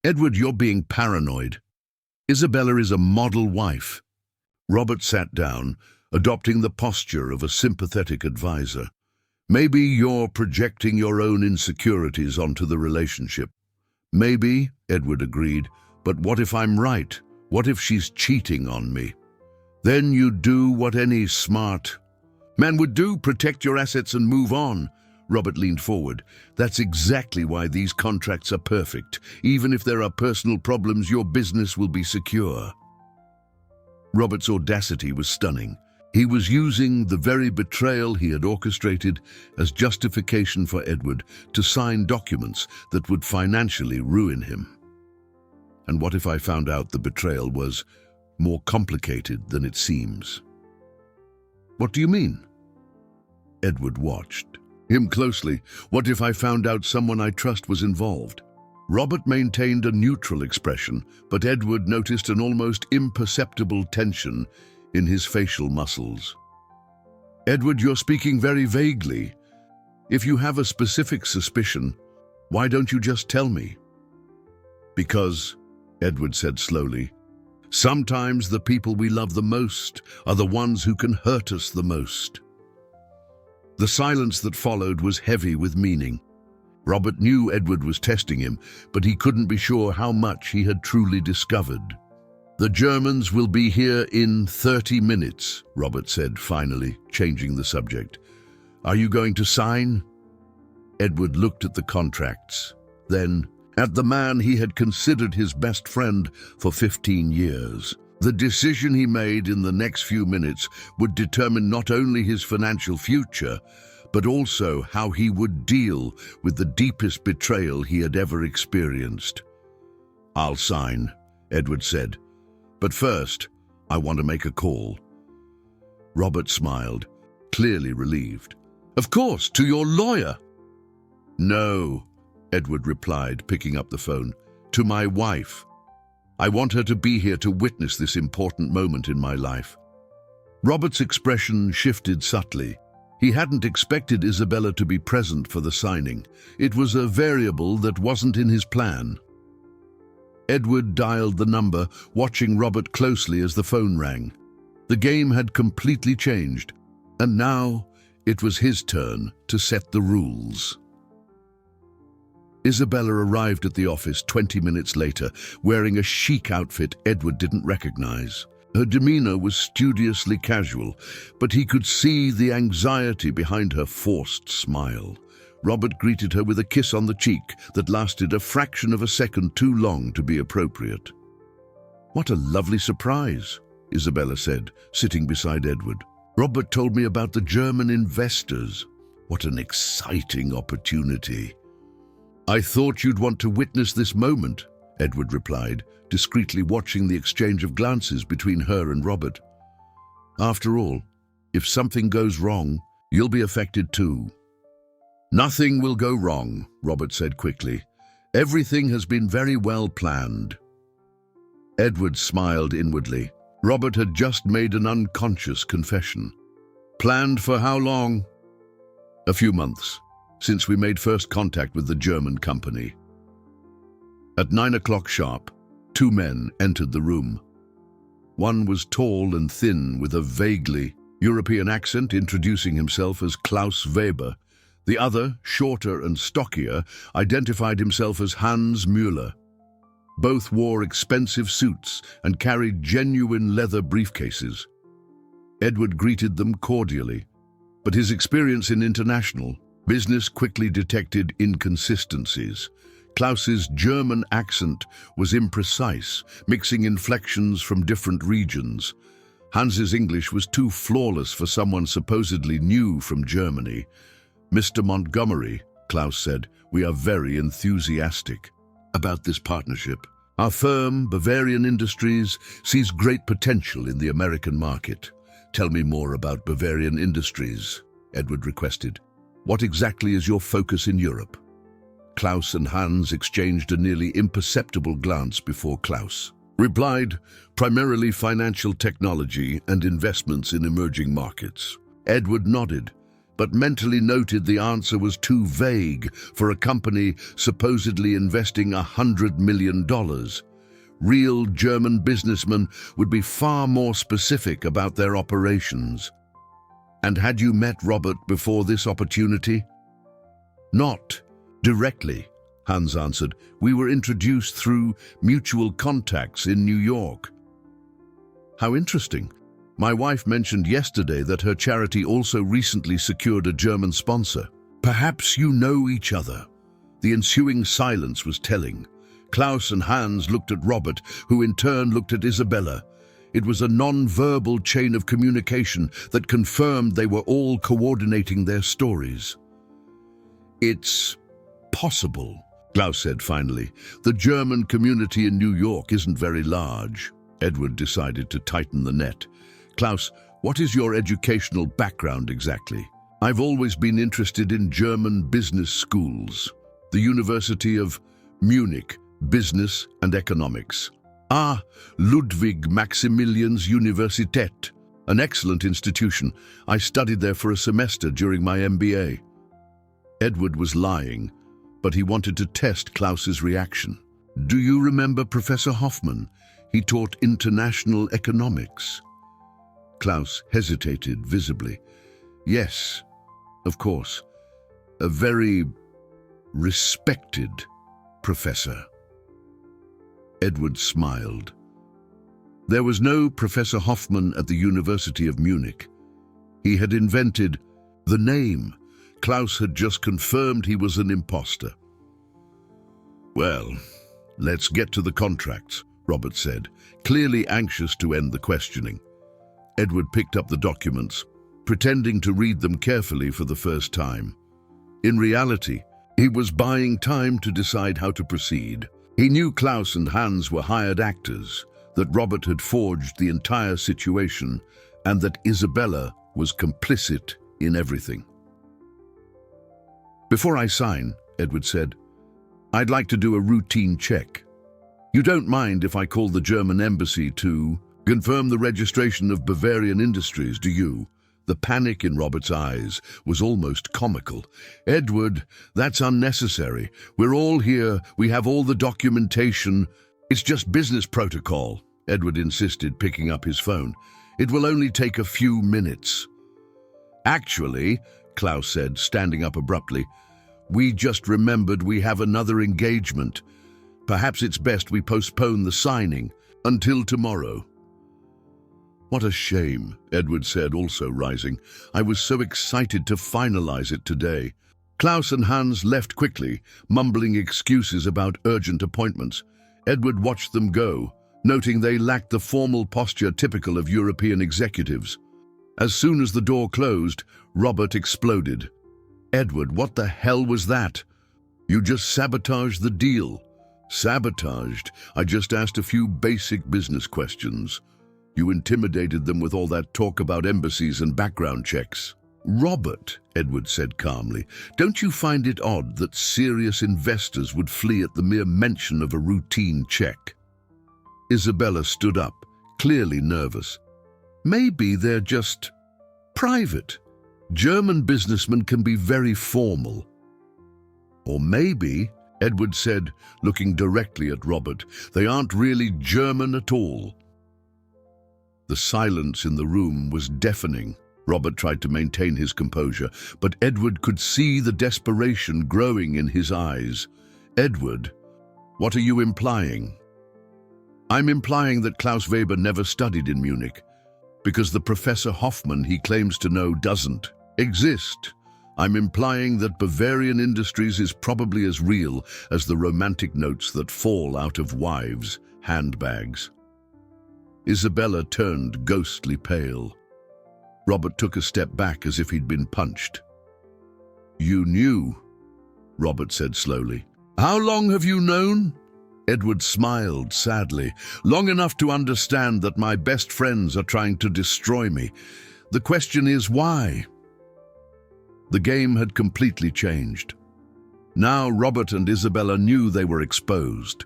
"Edward, you're being paranoid. Isabella is a model wife." Robert sat down, adopting the posture of a sympathetic advisor. "Maybe you're projecting your own insecurities onto the relationship." "Maybe," Edward agreed, "but what if I'm right? What if she's cheating on me?" "Then you do what any smart man would do, protect your assets and move on." Robert leaned forward. "That's exactly why these contracts are perfect. Even if there are personal problems, your business will be secure." Robert's audacity was stunning. He was using the very betrayal he had orchestrated as justification for Edward to sign documents that would financially ruin him. And what if I found out the betrayal was more complicated than it seems? What do you mean? Edward watched him closely. What if I found out someone I trust was involved? Robert maintained a neutral expression, but Edward noticed an almost imperceptible tension in his facial muscles. Edward, you're speaking very vaguely. If you have a specific suspicion, why don't you just tell me? Because, Edward said slowly, sometimes the people we love the most are the ones who can hurt us the most. The silence that followed was heavy with meaning. Robert knew Edward was testing him, but he couldn't be sure how much he had truly discovered. The Germans will be here in 30 minutes, Robert said, finally, changing the subject. Are you going to sign? Edward looked at the contracts, then at the man he had considered his best friend for 15 years. The decision he made in the next few minutes would determine not only his financial future, but also how he would deal with the deepest betrayal he had ever experienced. I'll sign, Edward said. But first, I want to make a call. Robert smiled, clearly relieved. Of course, to your lawyer. No, Edward replied, picking up the phone. To my wife. I want her to be here to witness this important moment in my life. Robert's expression shifted subtly. He hadn't expected Isabella to be present for the signing. It was a variable that wasn't in his plan. Edward dialed the number, watching Robert closely as the phone rang. The game had completely changed, and now it was his turn to set the rules. Isabella arrived at the office 20 minutes later, wearing a chic outfit Edward didn't recognize. Her demeanor was studiously casual, but he could see the anxiety behind her forced smile. Robert greeted her with a kiss on the cheek that lasted a fraction of a second too long to be appropriate. What a lovely surprise, Isabella said, sitting beside Edward. Robert told me about the German investors. What an exciting opportunity. I thought you'd want to witness this moment, Edward replied, discreetly watching the exchange of glances between her and Robert. After all, if something goes wrong, you'll be affected too. Nothing will go wrong, Robert said quickly. Everything has been very well planned. Edward smiled inwardly. Robert had just made an unconscious confession. Planned for how long? A few months, since we made first contact with the German company. At 9 o'clock sharp, two men entered the room. One was tall and thin with a vaguely European accent, introducing himself as Klaus Weber. The other, shorter and stockier, identified himself as Hans Müller. Both wore expensive suits and carried genuine leather briefcases. Edward greeted them cordially, but his experience in international business quickly detected inconsistencies. Klaus's German accent was imprecise, mixing inflections from different regions. Hans's English was too flawless for someone supposedly new from Germany. Mr. Montgomery, Klaus said, we are very enthusiastic about this partnership. Our firm, Bavarian Industries, sees great potential in the American market. Tell me more about Bavarian Industries, Edward requested. What exactly is your focus in Europe? Klaus and Hans exchanged a nearly imperceptible glance before Klaus replied, primarily financial technology and investments in emerging markets. Edward nodded, but mentally noted the answer was too vague for a company supposedly investing $100 million. Real German businessmen would be far more specific about their operations. And had you met Robert before this opportunity? Not directly, Hans answered. We were introduced through mutual contacts in New York. How interesting. My wife mentioned yesterday that her charity also recently secured a German sponsor. Perhaps you know each other. The ensuing silence was telling. Klaus and Hans looked at Robert, who in turn looked at Isabella. It was a non-verbal chain of communication that confirmed they were all coordinating their stories. "It's possible," Klaus said finally. "The German community in New York isn't very large." Edward decided to tighten the net. "Klaus, what is your educational background exactly?" "I've always been interested in German business schools. The University of Munich, Business and Economics." "Ah, Ludwig Maximilians Universität. An excellent institution. I studied there for a semester during my MBA." Edward was lying, but he wanted to test Klaus's reaction. "Do you remember Professor Hoffman? He taught international economics." Klaus hesitated visibly. "Yes, of course. A very respected professor." Edward smiled. There was no Professor Hoffman at the University of Munich. He had invented the name. Klaus had just confirmed he was an imposter. "Well, let's get to the contracts," Robert said, clearly anxious to end the questioning. Edward picked up the documents, pretending to read them carefully for the first time. In reality, he was buying time to decide how to proceed. He knew Klaus and Hans were hired actors, that Robert had forged the entire situation, and that Isabella was complicit in everything. "Before I sign," Edward said, "I'd like to do a routine check. You don't mind if I call the German embassy to confirm the registration of Bavarian Industries, do you?" The panic in Robert's eyes was almost comical. "Edward, that's unnecessary. We're all here. We have all the documentation. It's just business protocol," Edward insisted, picking up his phone. "It will only take a few minutes." "Actually," Klaus said, standing up abruptly, "we just remembered we have another engagement. Perhaps it's best we postpone the signing until tomorrow." "What a shame," Edward said, also rising. "I was so excited to finalize it today." Klaus and Hans left quickly, mumbling excuses about urgent appointments. Edward watched them go, noting they lacked the formal posture typical of European executives. As soon as the door closed, Robert exploded. "Edward, what the hell was that? You just sabotaged the deal." "Sabotaged? I just asked a few basic business questions. You intimidated them with all that talk about embassies and background checks." "Robert," Edward said calmly, "don't you find it odd that serious investors would flee at the mere mention of a routine check?" Isabella stood up, clearly nervous. "Maybe they're just private. German businessmen can be very formal." "Or maybe," Edward said, looking directly at Robert, "they aren't really German at all." The silence in the room was deafening. Robert tried to maintain his composure, but Edward could see the desperation growing in his eyes. "Edward, what are you implying?" "I'm implying that Klaus Weber never studied in Munich, because the Professor Hoffman he claims to know doesn't exist. I'm implying that Bavarian Industries is probably as real as the romantic notes that fall out of wives' handbags." Isabella turned ghostly pale. Robert took a step back as if he'd been punched. "You knew," Robert said slowly. "How long have you known?" Edward smiled sadly. "Long enough to understand that my best friends are trying to destroy me. The question is why?" The game had completely changed. Now Robert and Isabella knew they were exposed,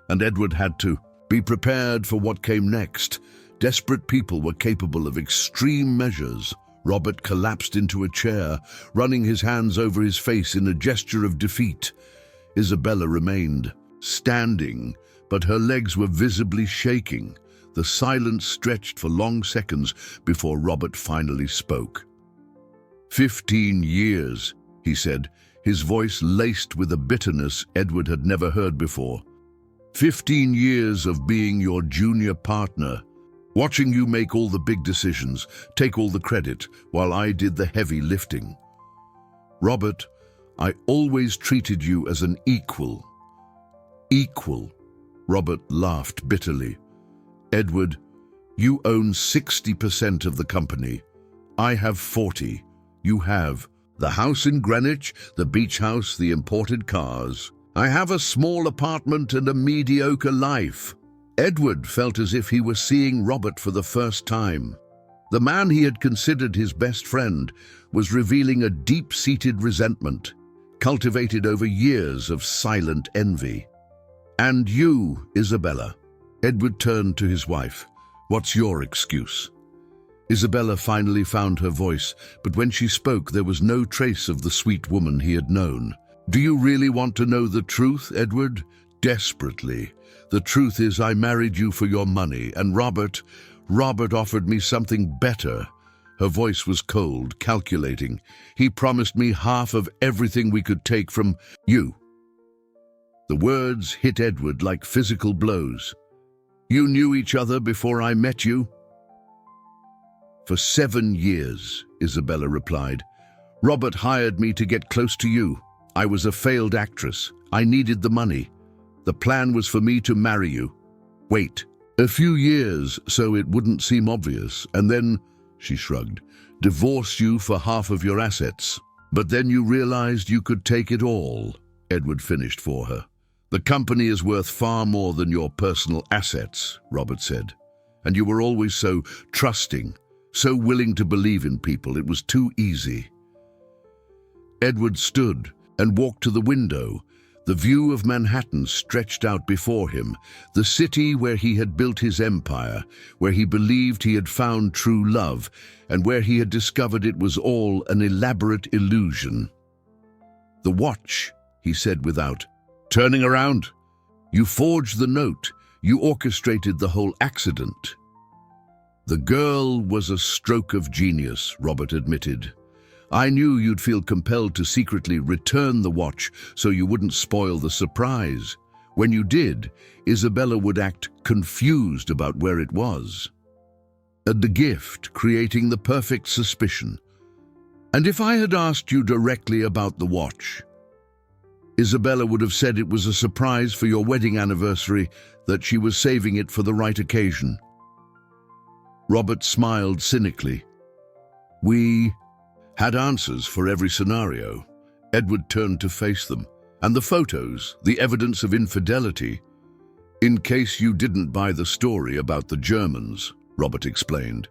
and Edward had to be prepared for what came next. Desperate people were capable of extreme measures. Robert collapsed into a chair, running his hands over his face in a gesture of defeat. Isabella remained standing, but her legs were visibly shaking. The silence stretched for long seconds before Robert finally spoke. 15 years, he said, his voice laced with a bitterness Edward had never heard before. 15 years of being your junior partner, watching you make all the big decisions, take all the credit, while I did the heavy lifting. Robert, I always treated you as an equal. Equal. Robert laughed bitterly. Edward, You own 60% of the company. I have 40. You have the house in Greenwich, the beach house, the imported cars. I have a small apartment and a mediocre life. Edward felt as if he was seeing Robert for the first time. The man he had considered his best friend was revealing a deep-seated resentment, cultivated over years of silent envy. "And you, Isabella?" Edward turned to his wife. "What's your excuse?" Isabella finally found her voice, but when she spoke there was no trace of the sweet woman he had known. "Do you really want to know the truth, Edward?" "Desperately. The truth is I married you for your money, and Robert offered me something better." Her voice was cold, calculating. "He promised me half of everything we could take from you." The words hit Edward like physical blows. "You knew each other before I met you?" "For 7 years, Isabella replied. "Robert hired me to get close to you. I was a failed actress. I needed the money. The plan was for me to marry you. Wait a few years so it wouldn't seem obvious, and then," she shrugged, "divorce you for half of your assets. But then you realized you could take it all," Edward finished for her. "The company is worth far more than your personal assets," Robert said. "And you were always so trusting, so willing to believe in people. It was too easy." Edward stood and walked to the window. The view of Manhattan stretched out before him, the city where he had built his empire, where he believed he had found true love, and where he had discovered it was all an elaborate illusion. "The watch," he said without turning around. "You forged the note. You orchestrated the whole accident." "The girl was a stroke of genius," Robert admitted. "I knew you'd feel compelled to secretly return the watch so you wouldn't spoil the surprise. When you did, Isabella would act confused about where it was. And the gift, creating the perfect suspicion. And if I had asked you directly about the watch, Isabella would have said it was a surprise for your wedding anniversary, that she was saving it for the right occasion." Robert smiled cynically. "We had answers for every scenario." Edward turned to face them. "And the photos, the evidence of infidelity. In case you didn't buy the story about the Germans," Robert explained.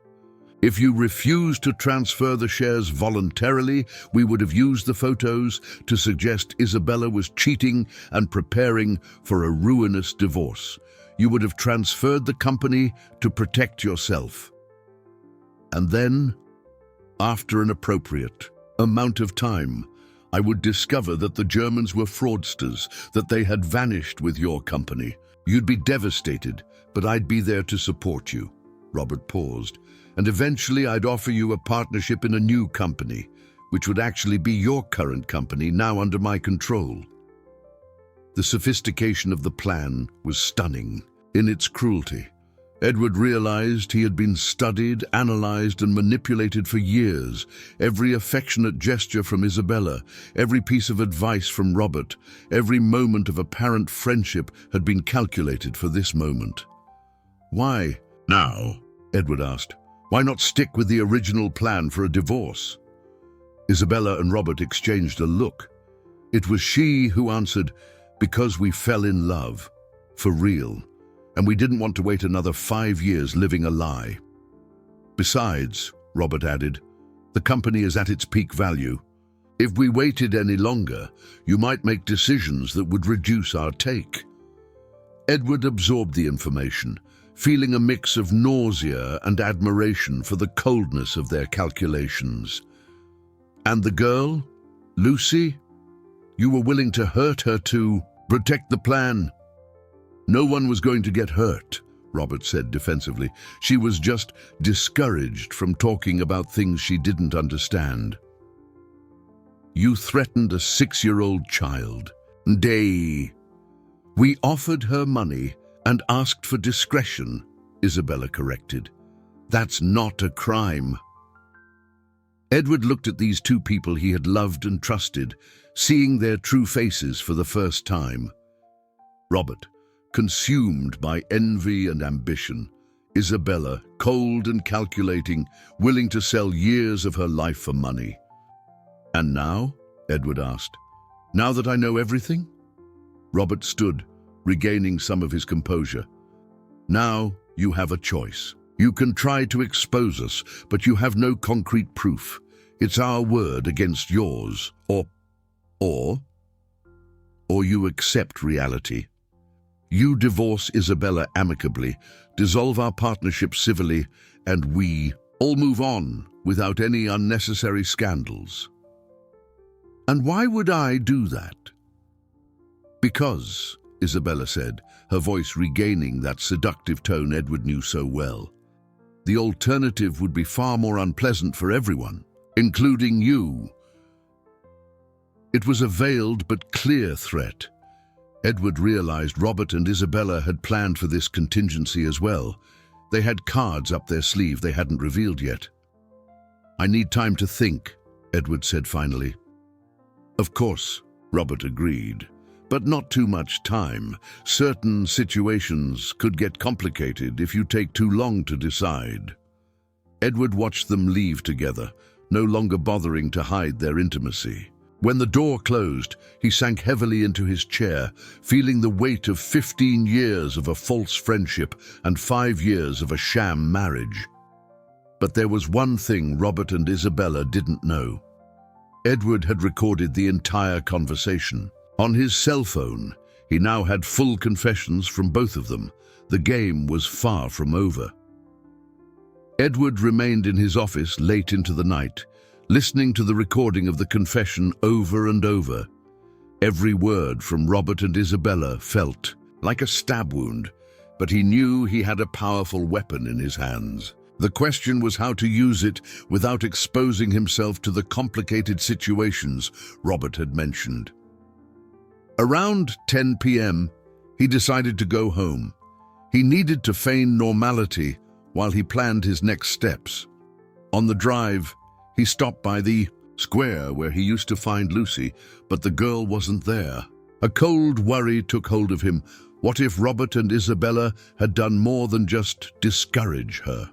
"If you refused to transfer the shares voluntarily, we would have used the photos to suggest Isabella was cheating and preparing for a ruinous divorce. You would have transferred the company to protect yourself. And then, after an appropriate amount of time, I would discover that the Germans were fraudsters, that they had vanished with your company. You'd be devastated, but I'd be there to support you." Robert paused. "And eventually I'd offer you a partnership in a new company, which would actually be your current company, now under my control." The sophistication of the plan was stunning in its cruelty. Edward realized he had been studied, analyzed, and manipulated for years. Every affectionate gesture from Isabella, every piece of advice from Robert, every moment of apparent friendship had been calculated for this moment. "Why now?" Edward asked. "Why not stick with the original plan for a divorce?" Isabella and Robert exchanged a look. It was she who answered, "Because we fell in love, for real. And we didn't want to wait another 5 years living a lie. Besides," Robert added, "the company is at its peak value. If we waited any longer, you might make decisions that would reduce our take." Edward absorbed the information, feeling a mix of nausea and admiration for the coldness of their calculations. "And the girl, Lucy? You were willing to hurt her to protect the plan?" "No one was going to get hurt," Robert said defensively. "She was just discouraged from talking about things she didn't understand." "You threatened a 6-year-old child. We offered her money and asked for discretion," Isabella corrected. "That's not a crime." Edward looked at these two people he had loved and trusted, seeing their true faces for the first time. Robert, consumed by envy and ambition. Isabella, cold and calculating, willing to sell years of her life for money. "And now?" Edward asked. "Now that I know everything?" Robert stood, regaining some of his composure. "Now you have a choice. You can try to expose us, but you have no concrete proof. It's our word against yours, or you accept reality. You divorce Isabella amicably, dissolve our partnership civilly, and we all move on without any unnecessary scandals." "And why would I do that?" "Because," Isabella said, her voice regaining that seductive tone Edward knew so well, "the alternative would be far more unpleasant for everyone, including you." It was a veiled but clear threat. Edward realized Robert and Isabella had planned for this contingency as well. They had cards up their sleeve they hadn't revealed yet. "I need time to think," Edward said finally. "Of course," Robert agreed, "but not too much time. Certain situations could get complicated if you take too long to decide." Edward watched them leave together, no longer bothering to hide their intimacy. When the door closed, he sank heavily into his chair, feeling the weight of 15 years of a false friendship and 5 years of a sham marriage. But there was one thing Robert and Isabella didn't know. Edward had recorded the entire conversation. On his cell phone, he now had full confessions from both of them. The game was far from over. Edward remained in his office late into the night, listening to the recording of the confession over and over. Every word from Robert and Isabella felt like a stab wound, but he knew he had a powerful weapon in his hands. The question was how to use it without exposing himself to the complicated situations Robert had mentioned. Around 10 p.m., he decided to go home. He needed to feign normality while he planned his next steps. On the drive, he stopped by the square where he used to find Lucy, but the girl wasn't there. A cold worry took hold of him. What if Robert and Isabella had done more than just discourage her?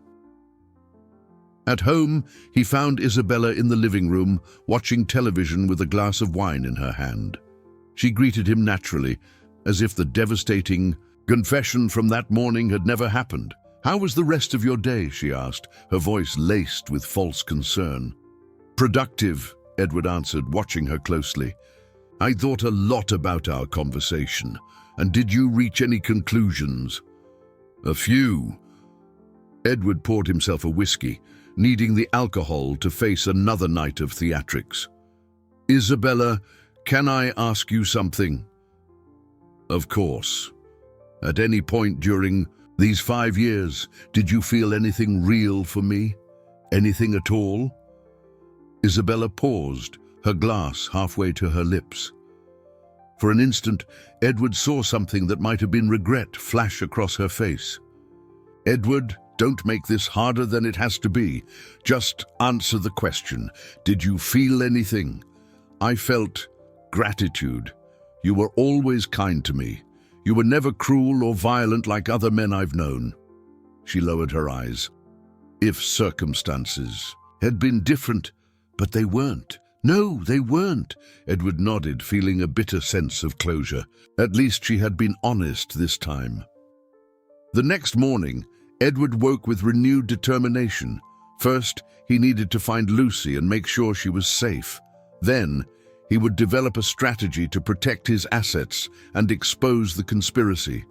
At home, he found Isabella in the living room, watching television with a glass of wine in her hand. She greeted him naturally, as if the devastating confession from that morning had never happened. "How was the rest of your day?" she asked, her voice laced with false concern. "Productive," Edward answered, watching her closely. "I thought a lot about our conversation. And did you reach any conclusions?" "A few." Edward poured himself a whiskey, needing the alcohol to face another night of theatrics. "Isabella, can I ask you something?" "Of course. At any point during these 5 years, did you feel anything real for me? Anything at all?" Isabella paused, her glass halfway to her lips. For an instant, Edward saw something that might have been regret flash across her face. "Edward, don't make this harder than it has to be. Just answer the question. Did you feel anything?" "I felt gratitude. You were always kind to me. You were never cruel or violent like other men I've known." She lowered her eyes. "If circumstances had been different, but they weren't." "No, they weren't," Edward nodded, feeling a bitter sense of closure. At least she had been honest this time. The next morning, Edward woke with renewed determination. First, he needed to find Lucy and make sure she was safe. Then, he would develop a strategy to protect his assets and expose the conspiracy.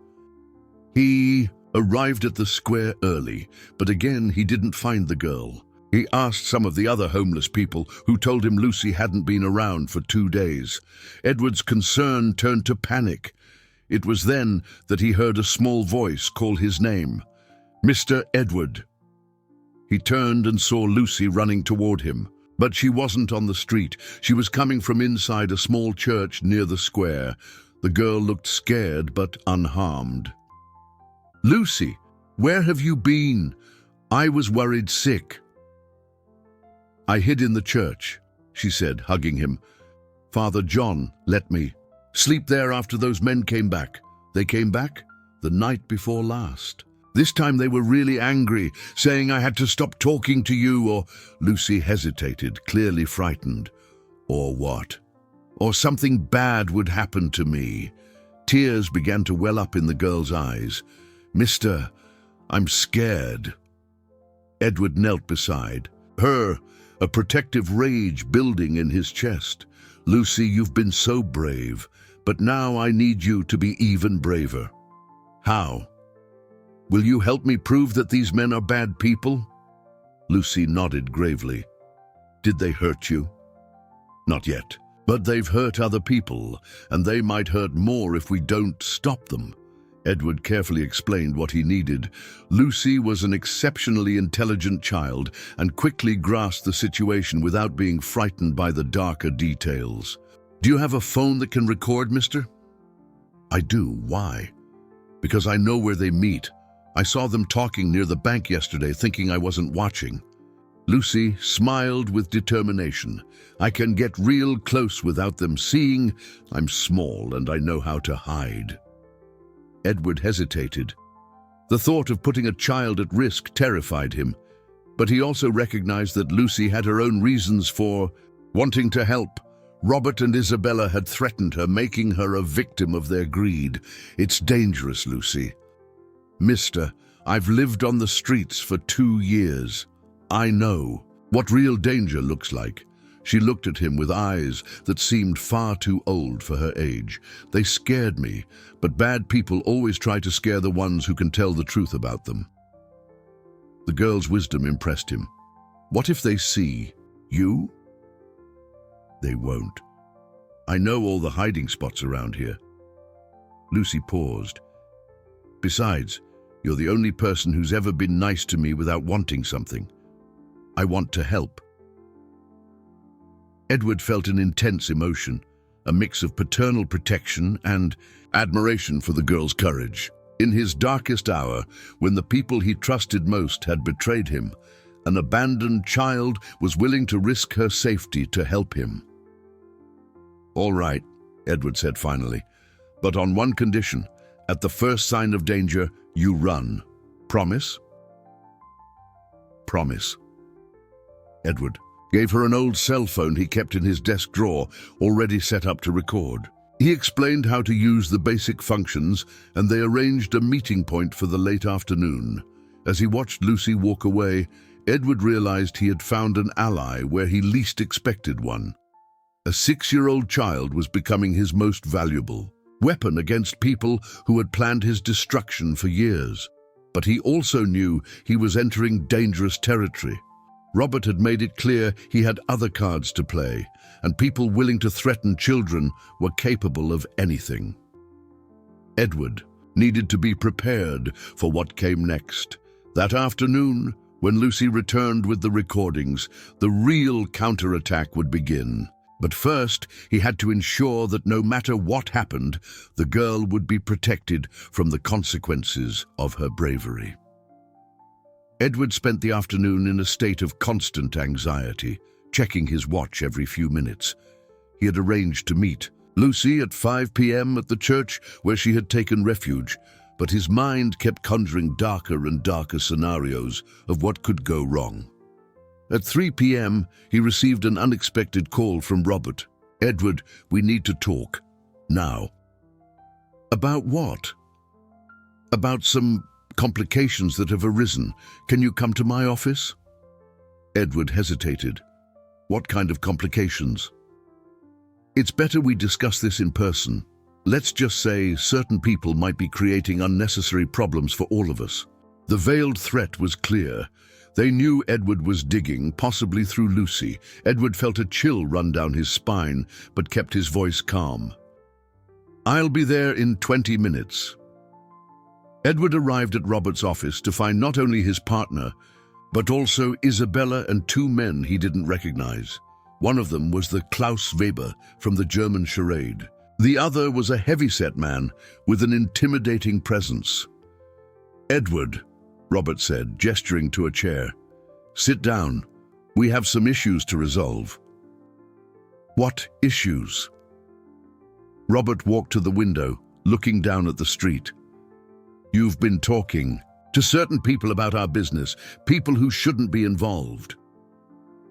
He arrived at the square early, but again he didn't find the girl. He asked some of the other homeless people, who told him Lucy hadn't been around for 2 days. Edward's concern turned to panic. It was then that he heard a small voice call his name. "Mr. Edward." He turned and saw Lucy running toward him. But she wasn't on the street. She was coming from inside a small church near the square. The girl looked scared but unharmed. "Lucy, where have you been? I was worried sick." "I hid in the church," she said, hugging him. "Father John let me sleep there after those men came back. They came back the night before last." This time they were really angry, saying I had to stop talking to you, or Lucy hesitated, clearly frightened. Or what? Or something bad would happen to me. Tears began to well up in the girl's eyes. Mister, I'm scared. Edward knelt beside her, a protective rage building in his chest. Lucy, you've been so brave, but now I need you to be even braver. How? Will you help me prove that these men are bad people? Lucy nodded gravely. Did they hurt you? Not yet, but they've hurt other people, and they might hurt more if we don't stop them. Edward carefully explained what he needed. Lucy was an exceptionally intelligent child and quickly grasped the situation without being frightened by the darker details. Do you have a phone that can record, mister? I do. Why? Because I know where they meet. I saw them talking near the bank yesterday, thinking I wasn't watching. Lucy smiled with determination. I can get real close without them seeing. I'm small and I know how to hide. Edward hesitated. The thought of putting a child at risk terrified him, but he also recognized that Lucy had her own reasons for wanting to help. Robert and Isabella had threatened her, making her a victim of their greed. It's dangerous, Lucy. Mister, I've lived on the streets for 2 years. I know what real danger looks like. She looked at him with eyes that seemed far too old for her age. They scared me, but bad people always try to scare the ones who can tell the truth about them. The girl's wisdom impressed him. What if they see you? They won't. I know all the hiding spots around here. Lucy paused. Besides, you're the only person who's ever been nice to me without wanting something. I want to help. Edward felt an intense emotion, a mix of paternal protection and admiration for the girl's courage. In his darkest hour, when the people he trusted most had betrayed him, an abandoned child was willing to risk her safety to help him. All right, Edward said finally, but on one condition. At the first sign of danger, you run. Promise? Promise. Edward gave her an old cell phone he kept in his desk drawer, already set up to record. He explained how to use the basic functions, and they arranged a meeting point for the late afternoon. As he watched Lucy walk away, Edward realized he had found an ally where he least expected one. A 6-year-old child was becoming his most valuable weapon against people who had planned his destruction for years. But he also knew he was entering dangerous territory. Robert had made it clear he had other cards to play, and people willing to threaten children were capable of anything. Edward needed to be prepared for what came next. That afternoon, when Lucy returned with the recordings, the real counterattack would begin. But first, he had to ensure that no matter what happened, the girl would be protected from the consequences of her bravery. Edward spent the afternoon in a state of constant anxiety, checking his watch every few minutes. He had arranged to meet Lucy at 5 p.m. at the church where she had taken refuge, but his mind kept conjuring darker and darker scenarios of what could go wrong. At 3 p.m., he received an unexpected call from Robert. Edward, we need to talk. Now. About what? About some complications that have arisen. Can you come to my office? Edward hesitated. What kind of complications? It's better we discuss this in person. Let's just say certain people might be creating unnecessary problems for all of us. The veiled threat was clear. They knew Edward was digging, possibly through Lucy. Edward felt a chill run down his spine, but kept his voice calm. I'll be there in 20 minutes. Edward arrived at Robert's office to find not only his partner, but also Isabella and 2 men he didn't recognize. One of them was the Klaus Weber from the German charade. The other was a heavy-set man with an intimidating presence. Edward, Robert said, gesturing to a chair. Sit down. We have some issues to resolve. What issues? Robert walked to the window, looking down at the street. You've been talking to certain people about our business, people who shouldn't be involved.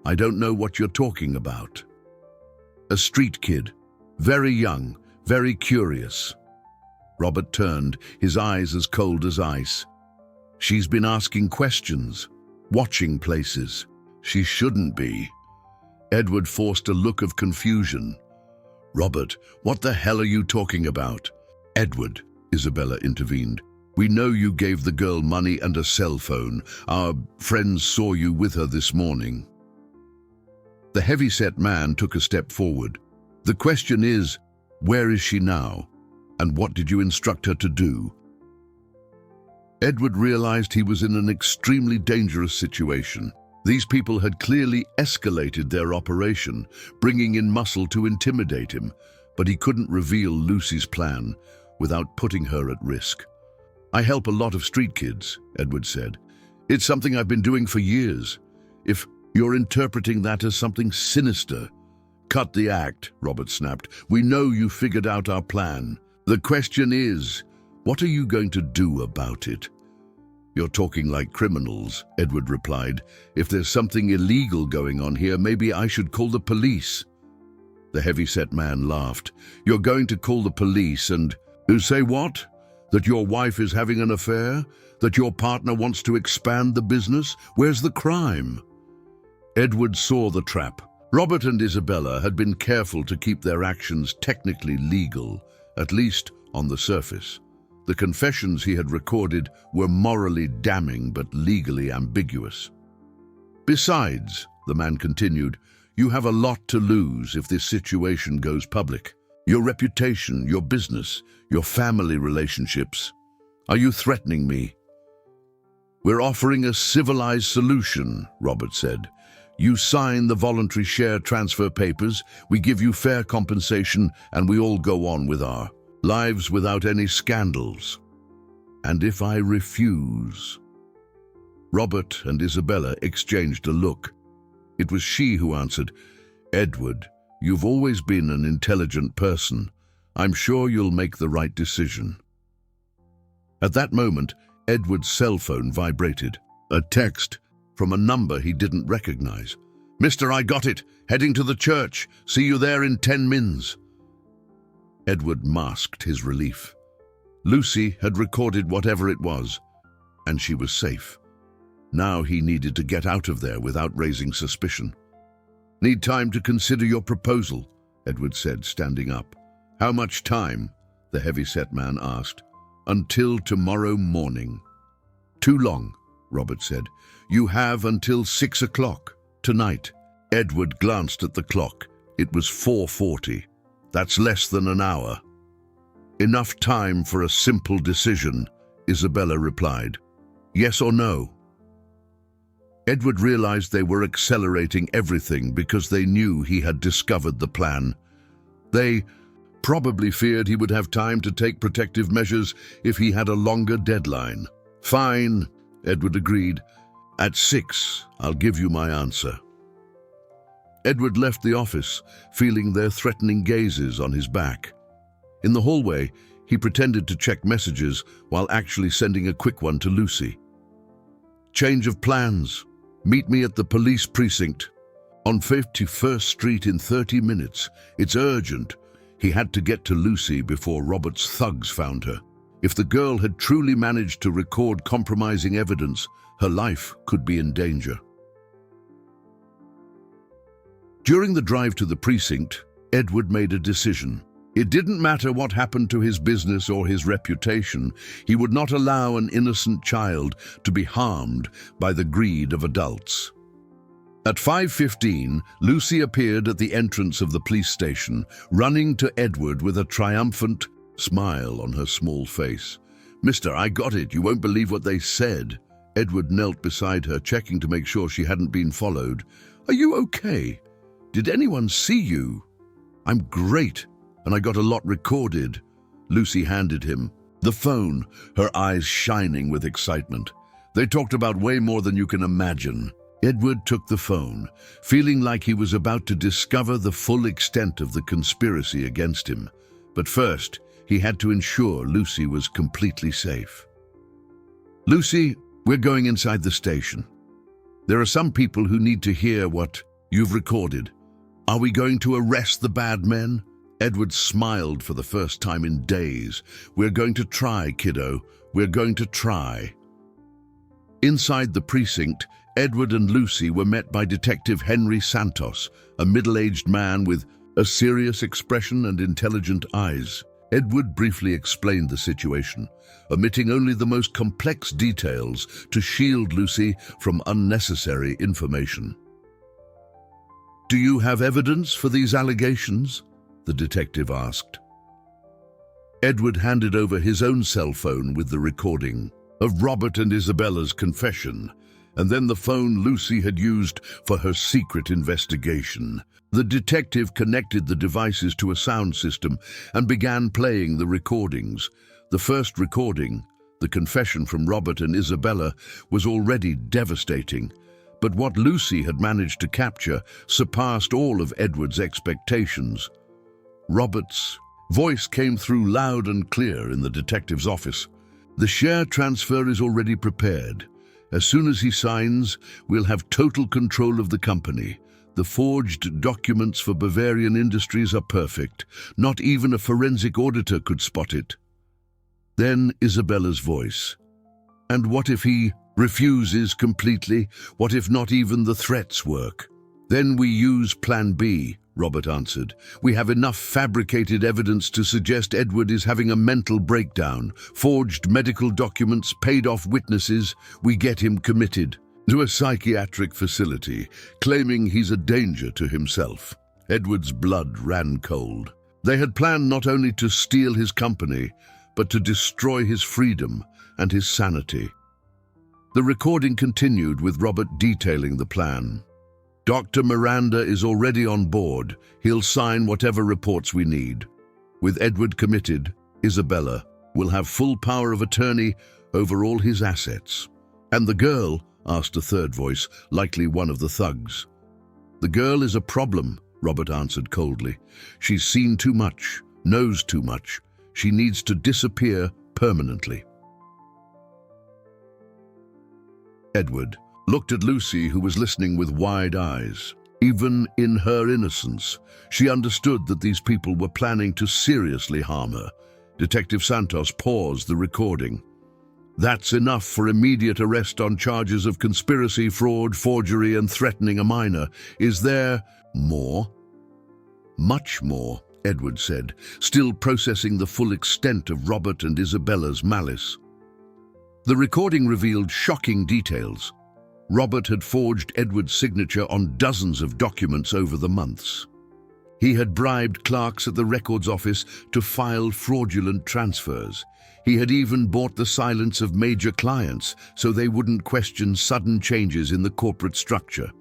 I don't know what you're talking about. A street kid, very young, very curious. Robert turned, his eyes as cold as ice. She's been asking questions, watching places. She shouldn't be. Edward forced a look of confusion. Robert, what the hell are you talking about? Edward, Isabella intervened. We know you gave the girl money and a cell phone. Our friends saw you with her this morning. The heavy-set man took a step forward. The question is, where is she now? And what did you instruct her to do? Edward realized he was in an extremely dangerous situation. These people had clearly escalated their operation, bringing in muscle to intimidate him, but he couldn't reveal Lucy's plan without putting her at risk. I help a lot of street kids, Edward said. It's something I've been doing for years. If you're interpreting that as something sinister, cut the act, Robert snapped. We know you figured out our plan. The question is, what are you going to do about it? You're talking like criminals, Edward replied. If there's something illegal going on here, maybe I should call the police. The heavy-set man laughed. You're going to call the police and... Say what? That your wife is having an affair? That your partner wants to expand the business? Where's the crime? Edward saw the trap. Robert and Isabella had been careful to keep their actions technically legal, at least on the surface. The confessions he had recorded were morally damning but legally ambiguous. Besides, the man continued, you have a lot to lose if this situation goes public. Your reputation, your business, your family relationships. Are you threatening me? We're offering a civilized solution, Robert said. You sign the voluntary share transfer papers, we give you fair compensation, and we all go on with our lives without any scandals. And if I refuse? Robert and Isabella exchanged a look. It was she who answered, Edward, you've always been an intelligent person. I'm sure you'll make the right decision. At that moment, Edward's cell phone vibrated. A text from a number he didn't recognize. Mister, I got it. Heading to the church. See you there in 10 mins. Edward masked his relief. Lucy had recorded whatever it was, and she was safe. Now he needed to get out of there without raising suspicion. Need time to consider your proposal, Edward said, standing up. How much time? The heavy-set man asked. Until tomorrow morning. Too long, Robert said. You have until 6 o'clock tonight. Edward glanced at the clock. It was 4:40. That's less than an hour. Enough time for a simple decision, Isabella replied. Yes or no? Edward realized they were accelerating everything because they knew he had discovered the plan. They probably feared he would have time to take protective measures if he had a longer deadline. Fine, Edward agreed. At 6, I'll give you my answer. Edward left the office, feeling their threatening gazes on his back. In the hallway, he pretended to check messages while actually sending a quick one to Lucy. Change of plans. Meet me at the police precinct. On 51st Street in 30 minutes. It's urgent. He had to get to Lucy before Robert's thugs found her. If the girl had truly managed to record compromising evidence, her life could be in danger. During the drive to the precinct, Edward made a decision. It didn't matter what happened to his business or his reputation. He would not allow an innocent child to be harmed by the greed of adults. At 5:15, Lucy appeared at the entrance of the police station, running to Edward with a triumphant smile on her small face. Mister, I got it. You won't believe what they said. Edward knelt beside her, checking to make sure she hadn't been followed. Are you okay? Did anyone see you? I'm great, and I got a lot recorded. Lucy handed him the phone, her eyes shining with excitement. They talked about way more than you can imagine. Edward took the phone, feeling like he was about to discover the full extent of the conspiracy against him. But first, he had to ensure Lucy was completely safe. Lucy, we're going inside the station. There are some people who need to hear what you've recorded. Are we going to arrest the bad men? Edward smiled for the first time in days. We're going to try, kiddo. We're going to try. Inside the precinct, Edward and Lucy were met by Detective Henry Santos, a middle-aged man with a serious expression and intelligent eyes. Edward briefly explained the situation, omitting only the most complex details to shield Lucy from unnecessary information. "Do you have evidence for these allegations?" the detective asked. Edward handed over his own cell phone with the recording of Robert and Isabella's confession, and then the phone Lucy had used for her secret investigation. The detective connected the devices to a sound system and began playing the recordings. The first recording, the confession from Robert and Isabella, was already devastating, but what Lucy had managed to capture surpassed all of Edward's expectations. Robert's voice came through loud and clear in the detective's office. "The share transfer is already prepared. As soon as he signs, we'll have total control of the company. The forged documents for Bavarian Industries are perfect. Not even a forensic auditor could spot it." Then Isabella's voice. "And what if he refuses completely? What if not even the threats work?" "Then we use Plan B," Robert answered. "We have enough fabricated evidence to suggest Edward is having a mental breakdown. Forged medical documents, paid-off witnesses. We get him committed to a psychiatric facility, claiming he's a danger to himself." Edward's blood ran cold. They had planned not only to steal his company, but to destroy his freedom and his sanity. The recording continued with Robert detailing the plan. "Dr. Miranda is already on board. He'll sign whatever reports we need. With Edward committed, Isabella will have full power of attorney over all his assets." "And the girl?" asked a third voice, likely one of the thugs. "The girl is a problem," Robert answered coldly. "She's seen too much, knows too much. She needs to disappear permanently." Edward looked at Lucy, who was listening with wide eyes. Even in her innocence, she understood that these people were planning to seriously harm her. Detective Santos paused the recording. "That's enough for immediate arrest on charges of conspiracy, fraud, forgery, and threatening a minor. Is there more?" "Much more," Edward said, still processing the full extent of Robert and Isabella's malice. The recording revealed shocking details. Robert had forged Edward's signature on dozens of documents over the months. He had bribed clerks at the records office to file fraudulent transfers. He had even bought the silence of major clients so they wouldn't question sudden changes in the corporate structure.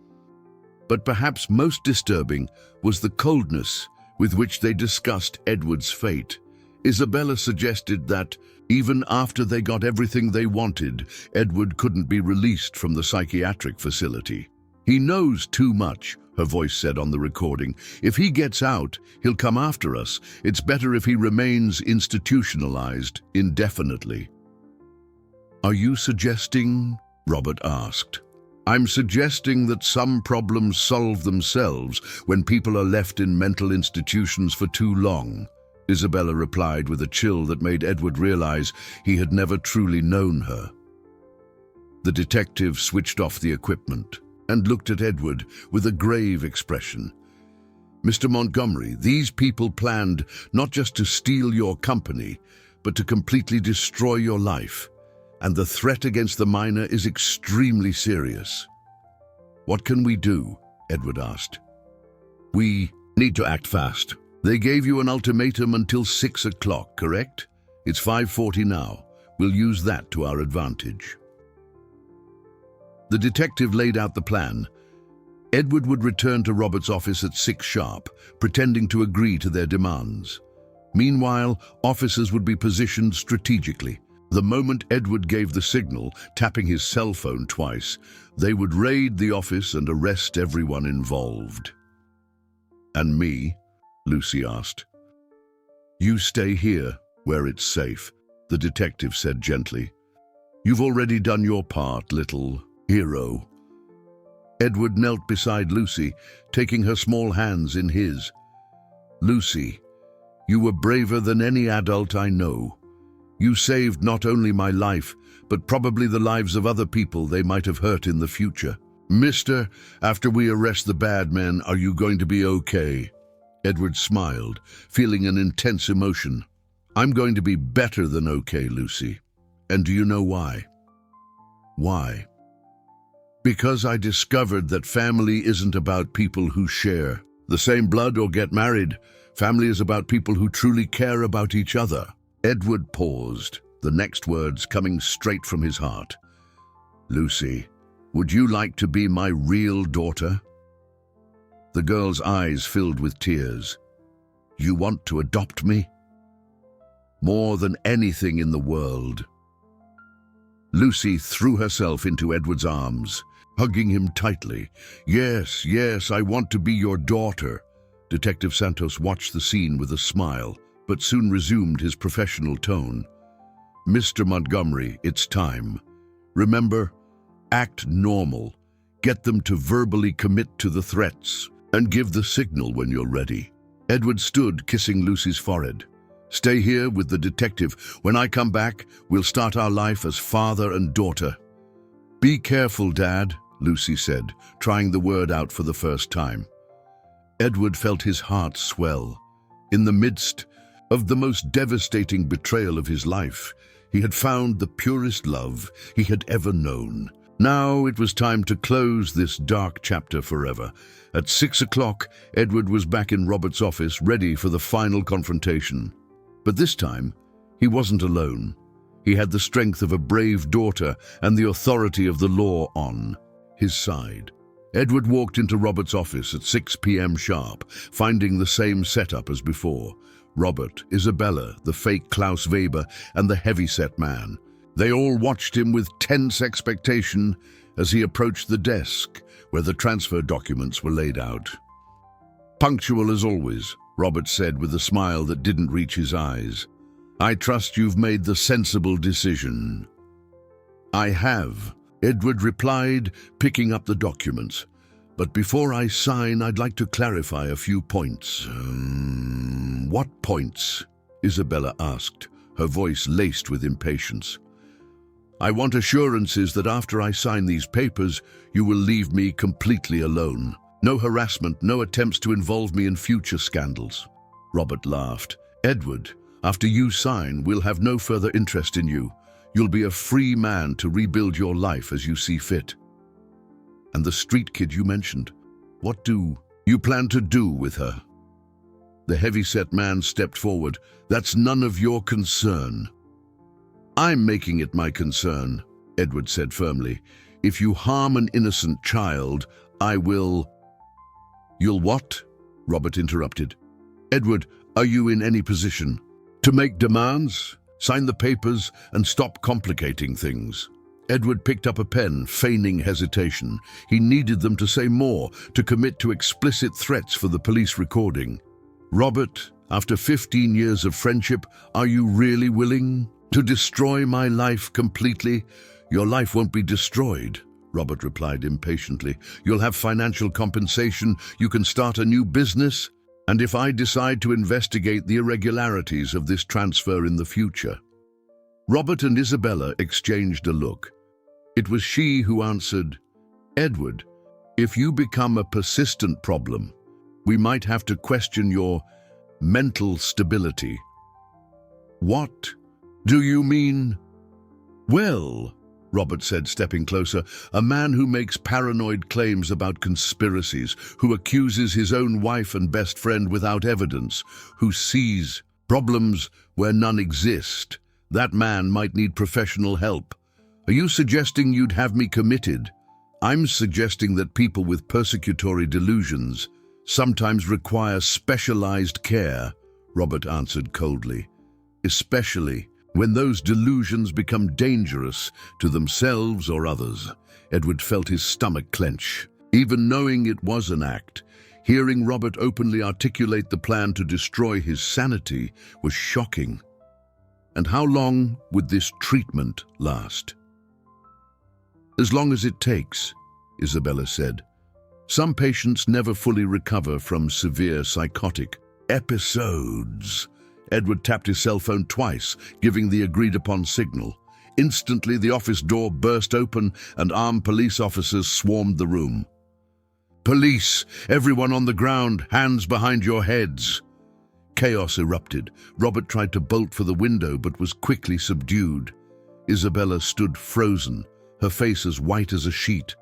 But perhaps most disturbing was the coldness with which they discussed Edward's fate. Isabella suggested that, even after they got everything they wanted, Edward couldn't be released from the psychiatric facility. "He knows too much," her voice said on the recording. "If he gets out, he'll come after us. It's better if he remains institutionalized indefinitely." "Are you suggesting?" Robert asked. "I'm suggesting that some problems solve themselves when people are left in mental institutions for too long," Isabella replied with a chill that made Edward realize he had never truly known her. The detective switched off the equipment and looked at Edward with a grave expression. "Mr. Montgomery, these people planned not just to steal your company, but to completely destroy your life, and the threat against the minor is extremely serious." "What can we do?" Edward asked. "We need to act fast. They gave you an ultimatum until 6 o'clock, correct? It's 5:40 now. We'll use that to our advantage." The detective laid out the plan. Edward would return to Robert's office at 6 sharp, pretending to agree to their demands. Meanwhile, officers would be positioned strategically. The moment Edward gave the signal, tapping his cell phone twice, they would raid the office and arrest everyone involved. "And me?" Lucy asked. "You stay here, where it's safe," the detective said gently. You've already done your part, little hero. Edward knelt beside Lucy, taking her small hands in his. Lucy, you were braver than any adult I know. You saved not only my life, but probably the lives of other people they might have hurt in the future. Mister, after we arrest the bad men, are you going to be okay? Edward smiled, feeling an intense emotion. I'm going to be better than okay, Lucy. And do you know why? Why? Because I discovered that family isn't about people who share the same blood or get married. Family is about people who truly care about each other. Edward paused, the next words coming straight from his heart. Lucy, would you like to be my real daughter? The girl's eyes filled with tears. You want to adopt me? More than anything in the world. Lucy threw herself into Edward's arms, hugging him tightly. Yes, yes, I want to be your daughter. Detective Santos watched the scene with a smile, but soon resumed his professional tone. Mr. Montgomery, it's time. Remember, act normal. Get them to verbally commit to the threats, and give the signal when you're ready. Edward stood, kissing Lucy's forehead. Stay here with the detective. When I come back, we'll start our life as father and daughter. Be careful, Dad, Lucy said, trying the word out for the first time. Edward felt his heart swell. In the midst of the most devastating betrayal of his life, he had found the purest love he had ever known. Now it was time to close this dark chapter forever. At 6 o'clock, Edward was back in Robert's office, ready for the final confrontation. But this time, he wasn't alone. He had the strength of a brave daughter and the authority of the law on his side. Edward walked into Robert's office at 6 p.m. sharp, finding the same setup as before. Robert, Isabella, the fake Klaus Weber, and the heavy-set man. They all watched him with tense expectation as he approached the desk where the transfer documents were laid out. Punctual as always, Robert said with a smile that didn't reach his eyes. I trust you've made the sensible decision. I have, Edward replied, picking up the documents. But before I sign, I'd like to clarify a few points. What points? Isabella asked, her voice laced with impatience. I want assurances that after I sign these papers, you will leave me completely alone. No harassment, no attempts to involve me in future scandals. Robert laughed. Edward, after you sign, we'll have no further interest in you. You'll be a free man to rebuild your life as you see fit. And the street kid you mentioned, what do you plan to do with her? The heavy-set man stepped forward. That's none of your concern. I'm making it my concern, Edward said firmly. If you harm an innocent child, I will... You'll what? Robert interrupted. Edward, are you in any position to make demands, sign the papers, and stop complicating things? Edward picked up a pen, feigning hesitation. He needed them to say more, to commit to explicit threats for the police recording. Robert, after 15 years of friendship, are you really willing to destroy my life completely? Your life won't be destroyed, Robert replied impatiently. You'll have financial compensation, you can start a new business, and if I decide to investigate the irregularities of this transfer in the future. Robert and Isabella exchanged a look. It was she who answered, Edward, if you become a persistent problem, we might have to question your mental stability. What do you mean? Well, Robert said, stepping closer, a man who makes paranoid claims about conspiracies, who accuses his own wife and best friend without evidence, who sees problems where none exist. That man might need professional help. Are you suggesting you'd have me committed? I'm suggesting that people with persecutory delusions sometimes require specialized care, Robert answered coldly, especially when those delusions become dangerous to themselves or others. Edward felt his stomach clench. Even knowing it was an act, hearing Robert openly articulate the plan to destroy his sanity was shocking. And how long would this treatment last? As long as it takes, Isabella said. Some patients never fully recover from severe psychotic episodes. Edward tapped his cell phone twice, giving the agreed-upon signal. Instantly, the office door burst open and armed police officers swarmed the room. "Police! Everyone on the ground! Hands behind your heads!" Chaos erupted. Robert tried to bolt for the window but was quickly subdued. Isabella stood frozen, her face as white as a sheet.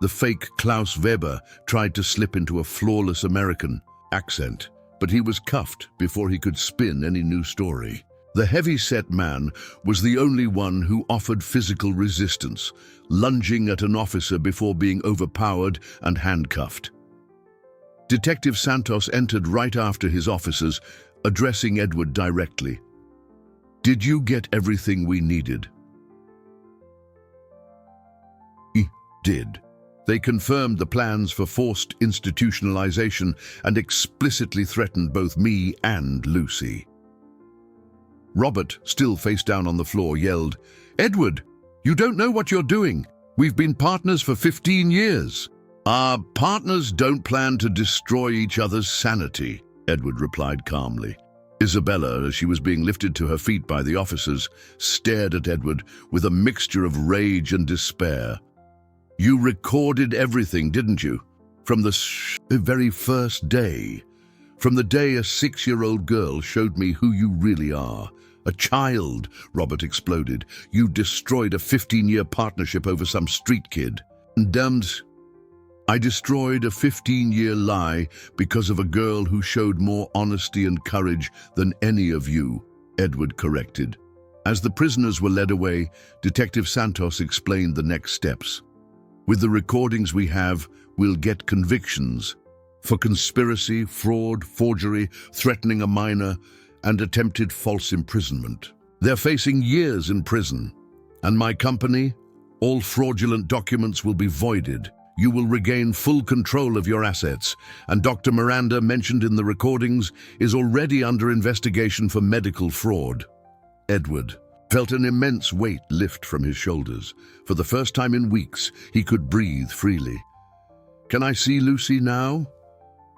The fake Klaus Weber tried to slip into a flawless American accent, but he was cuffed before he could spin any new story. The heavy-set man was the only one who offered physical resistance, lunging at an officer before being overpowered and handcuffed. Detective Santos entered right after his officers, addressing Edward directly. "Did you get everything we needed?" He did. They confirmed the plans for forced institutionalization and explicitly threatened both me and Lucy. Robert, still face down on the floor, yelled, "Edward, you don't know what you're doing. We've been partners for 15 years. Our partners don't plan to destroy each other's sanity," Edward replied calmly. Isabella, as she was being lifted to her feet by the officers, stared at Edward with a mixture of rage and despair. "You recorded everything, didn't you? From the very first day. From the day a 6-year-old girl showed me who you really are. A child," Robert exploded. "You destroyed a 15-year partnership over some street kid. Damned. I destroyed a 15-year lie because of a girl who showed more honesty and courage than any of you," Edward corrected. As the prisoners were led away, Detective Santos explained the next steps. "With the recordings we have, we'll get convictions for conspiracy, fraud, forgery, threatening a minor, and attempted false imprisonment. They're facing years in prison. And my company, all fraudulent documents will be voided. You will regain full control of your assets, and Dr. Miranda, mentioned in the recordings, is already under investigation for medical fraud." Edward felt an immense weight lift from his shoulders. For the first time in weeks, he could breathe freely. "Can I see Lucy now?"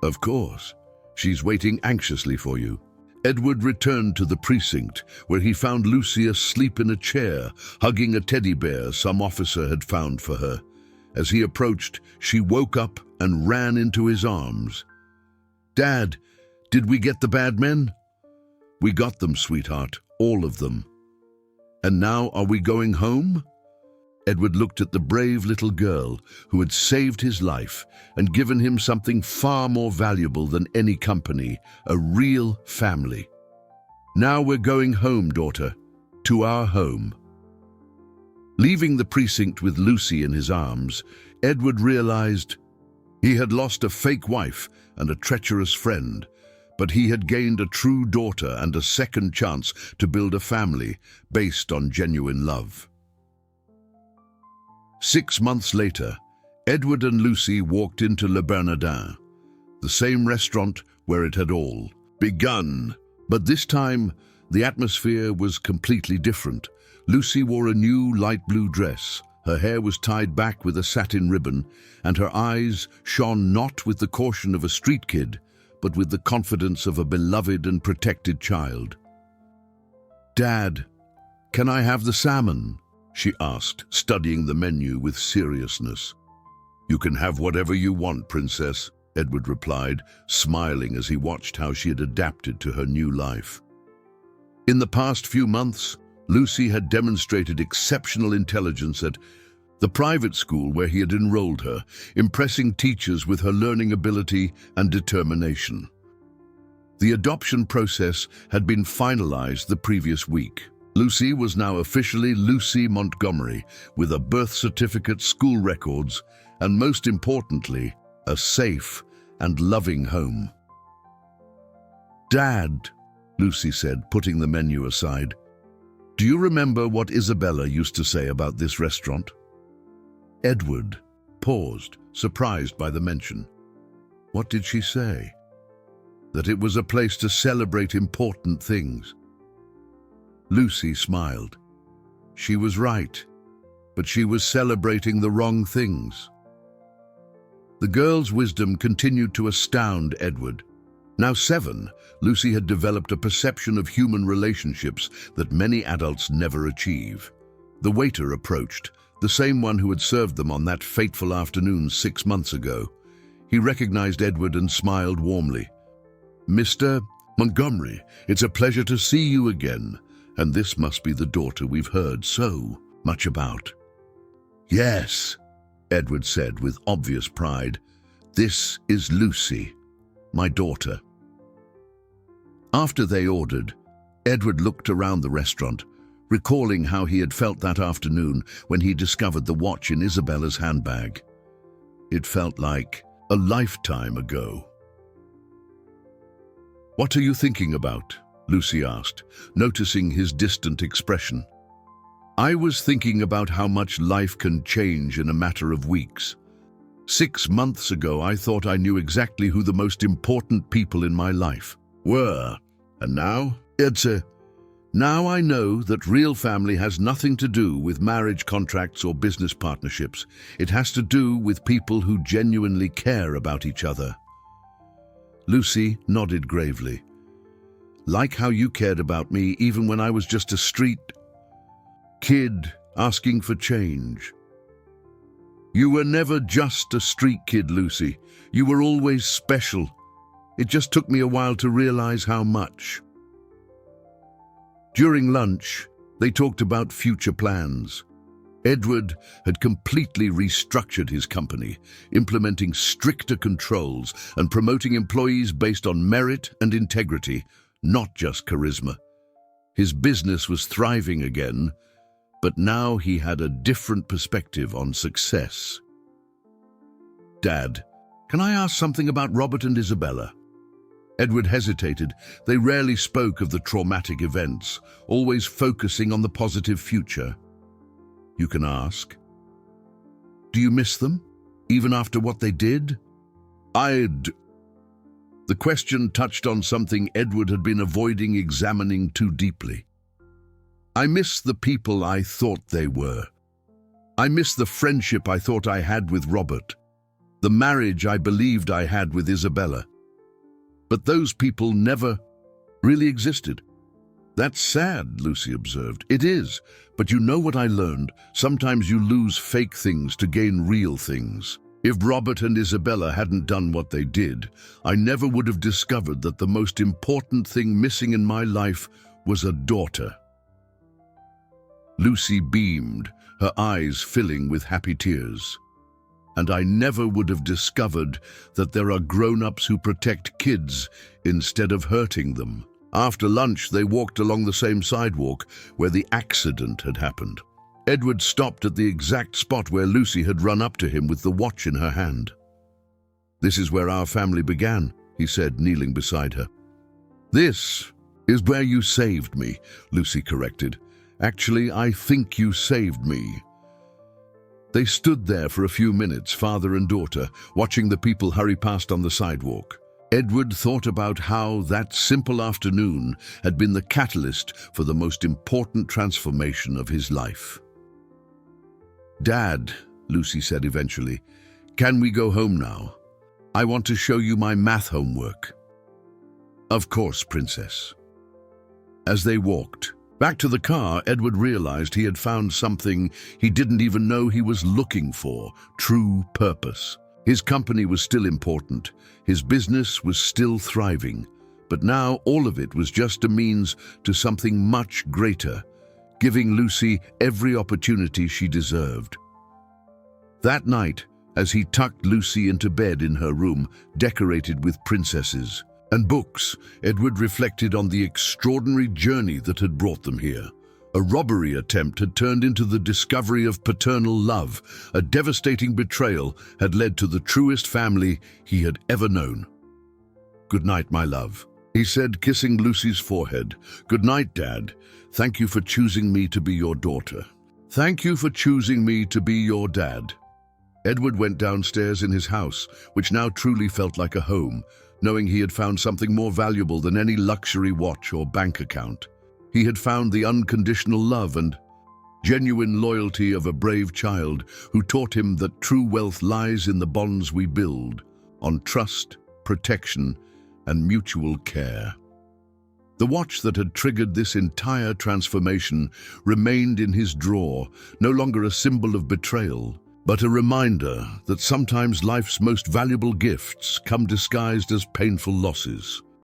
"Of course. She's waiting anxiously for you." Edward returned to the precinct, where he found Lucy asleep in a chair, hugging a teddy bear some officer had found for her. As he approached, she woke up and ran into his arms. "Dad, did we get the bad men?" "We got them, sweetheart, all of them." "And now are we going home?" Edward looked at the brave little girl who had saved his life and given him something far more valuable than any company, a real family. "Now we're going home, daughter, to our home." Leaving the precinct with Lucy in his arms, Edward realized he had lost a fake wife and a treacherous friend, but he had gained a true daughter and a second chance to build a family based on genuine love. 6 months later, Edward and Lucy walked into Le Bernardin, the same restaurant where it had all begun. But this time, the atmosphere was completely different. Lucy wore a new light blue dress. Her hair was tied back with a satin ribbon, and her eyes shone not with the caution of a street kid, but with the confidence of a beloved and protected child. "Dad, can I have the salmon?" she asked, studying the menu with seriousness. "You can have whatever you want, princess," Edward replied, smiling as he watched how she had adapted to her new life. In the past few months, Lucy had demonstrated exceptional intelligence at the private school where he had enrolled her, impressing teachers with her learning ability and determination. The adoption process had been finalized the previous week. Lucy was now officially Lucy Montgomery, with a birth certificate, school records, and most importantly, a safe and loving home. "Dad," Lucy said, putting the menu aside, "do you remember what Isabella used to say about this restaurant?" Edward paused, surprised by the mention. What did she say? That it was a place to celebrate important things. Lucy smiled. She was right. but she was celebrating the wrong things. The girl's wisdom continued to astound Edward. Now 7, Lucy had developed a perception of human relationships that many adults never achieve. The waiter approached, the same one who had served them on that fateful afternoon 6 months ago. He recognized Edward and smiled warmly. "Mr. Montgomery, it's a pleasure to see you again, and this must be the daughter we've heard so much about." "Yes," Edward said with obvious pride. "This is Lucy, my daughter." After they ordered, Edward looked around the restaurant, recalling how he had felt that afternoon when he discovered the watch in Isabella's handbag. It felt like a lifetime ago. "What are you thinking about?" Lucy asked, noticing his distant expression. "I was thinking about how much life can change in a matter of weeks. 6 months ago, I thought I knew exactly who the most important people in my life were. And now, now I know that real family has nothing to do with marriage contracts or business partnerships. It has to do with people who genuinely care about each other." Lucy nodded gravely. "Like how you cared about me even when I was just a street kid asking for change." "You were never just a street kid, Lucy. You were always special. It just took me a while to realize how much." During lunch, they talked about future plans. Edward had completely restructured his company, implementing stricter controls and promoting employees based on merit and integrity, not just charisma. His business was thriving again, but now he had a different perspective on success. "Dad, can I ask something about Robert and Isabella?" Edward hesitated. They rarely spoke of the traumatic events, always focusing on the positive future. "You can ask." "Do you miss them, even after what they did?" The question touched on something Edward had been avoiding examining too deeply. "I miss the people I thought they were. I miss the friendship I thought I had with Robert, the marriage I believed I had with Isabella. But those people never really existed." "That's sad," Lucy observed. "It is, but you know what I learned? Sometimes you lose fake things to gain real things. If Robert and Isabella hadn't done what they did, I never would have discovered that the most important thing missing in my life was a daughter." Lucy beamed, her eyes filling with happy tears. "And I never would have discovered that there are grown-ups who protect kids instead of hurting them." After lunch, they walked along the same sidewalk where the accident had happened. Edward stopped at the exact spot where Lucy had run up to him with the watch in her hand. "This is where our family began," he said, kneeling beside her. "This is where you saved me," Lucy corrected. "Actually, I think you saved me." They stood there for a few minutes, father and daughter, watching the people hurry past on the sidewalk. Edward thought about how that simple afternoon had been the catalyst for the most important transformation of his life. "Dad," Lucy said eventually, "can we go home now? I want to show you my math homework." "Of course, Princess." As they walked back to the car, Edward realized he had found something he didn't even know he was looking for: true purpose. His company was still important, his business was still thriving, but now all of it was just a means to something much greater, giving Lucy every opportunity she deserved. That night, as he tucked Lucy into bed in her room, decorated with princesses and books, Edward reflected on the extraordinary journey that had brought them here. A robbery attempt had turned into the discovery of paternal love. A devastating betrayal had led to the truest family he had ever known. "Good night, my love," he said, kissing Lucy's forehead. "Good night, Dad. Thank you for choosing me to be your daughter." "Thank you for choosing me to be your dad." Edward went downstairs in his house, which now truly felt like a home, knowing he had found something more valuable than any luxury watch or bank account. He had found the unconditional love and Genuine loyalty of a brave child who taught him that true wealth lies in the bonds we build, on trust, protection, and mutual care. The watch that had triggered this entire transformation remained in his drawer, no longer a symbol of betrayal, but a reminder that sometimes life's most valuable gifts come disguised as painful losses.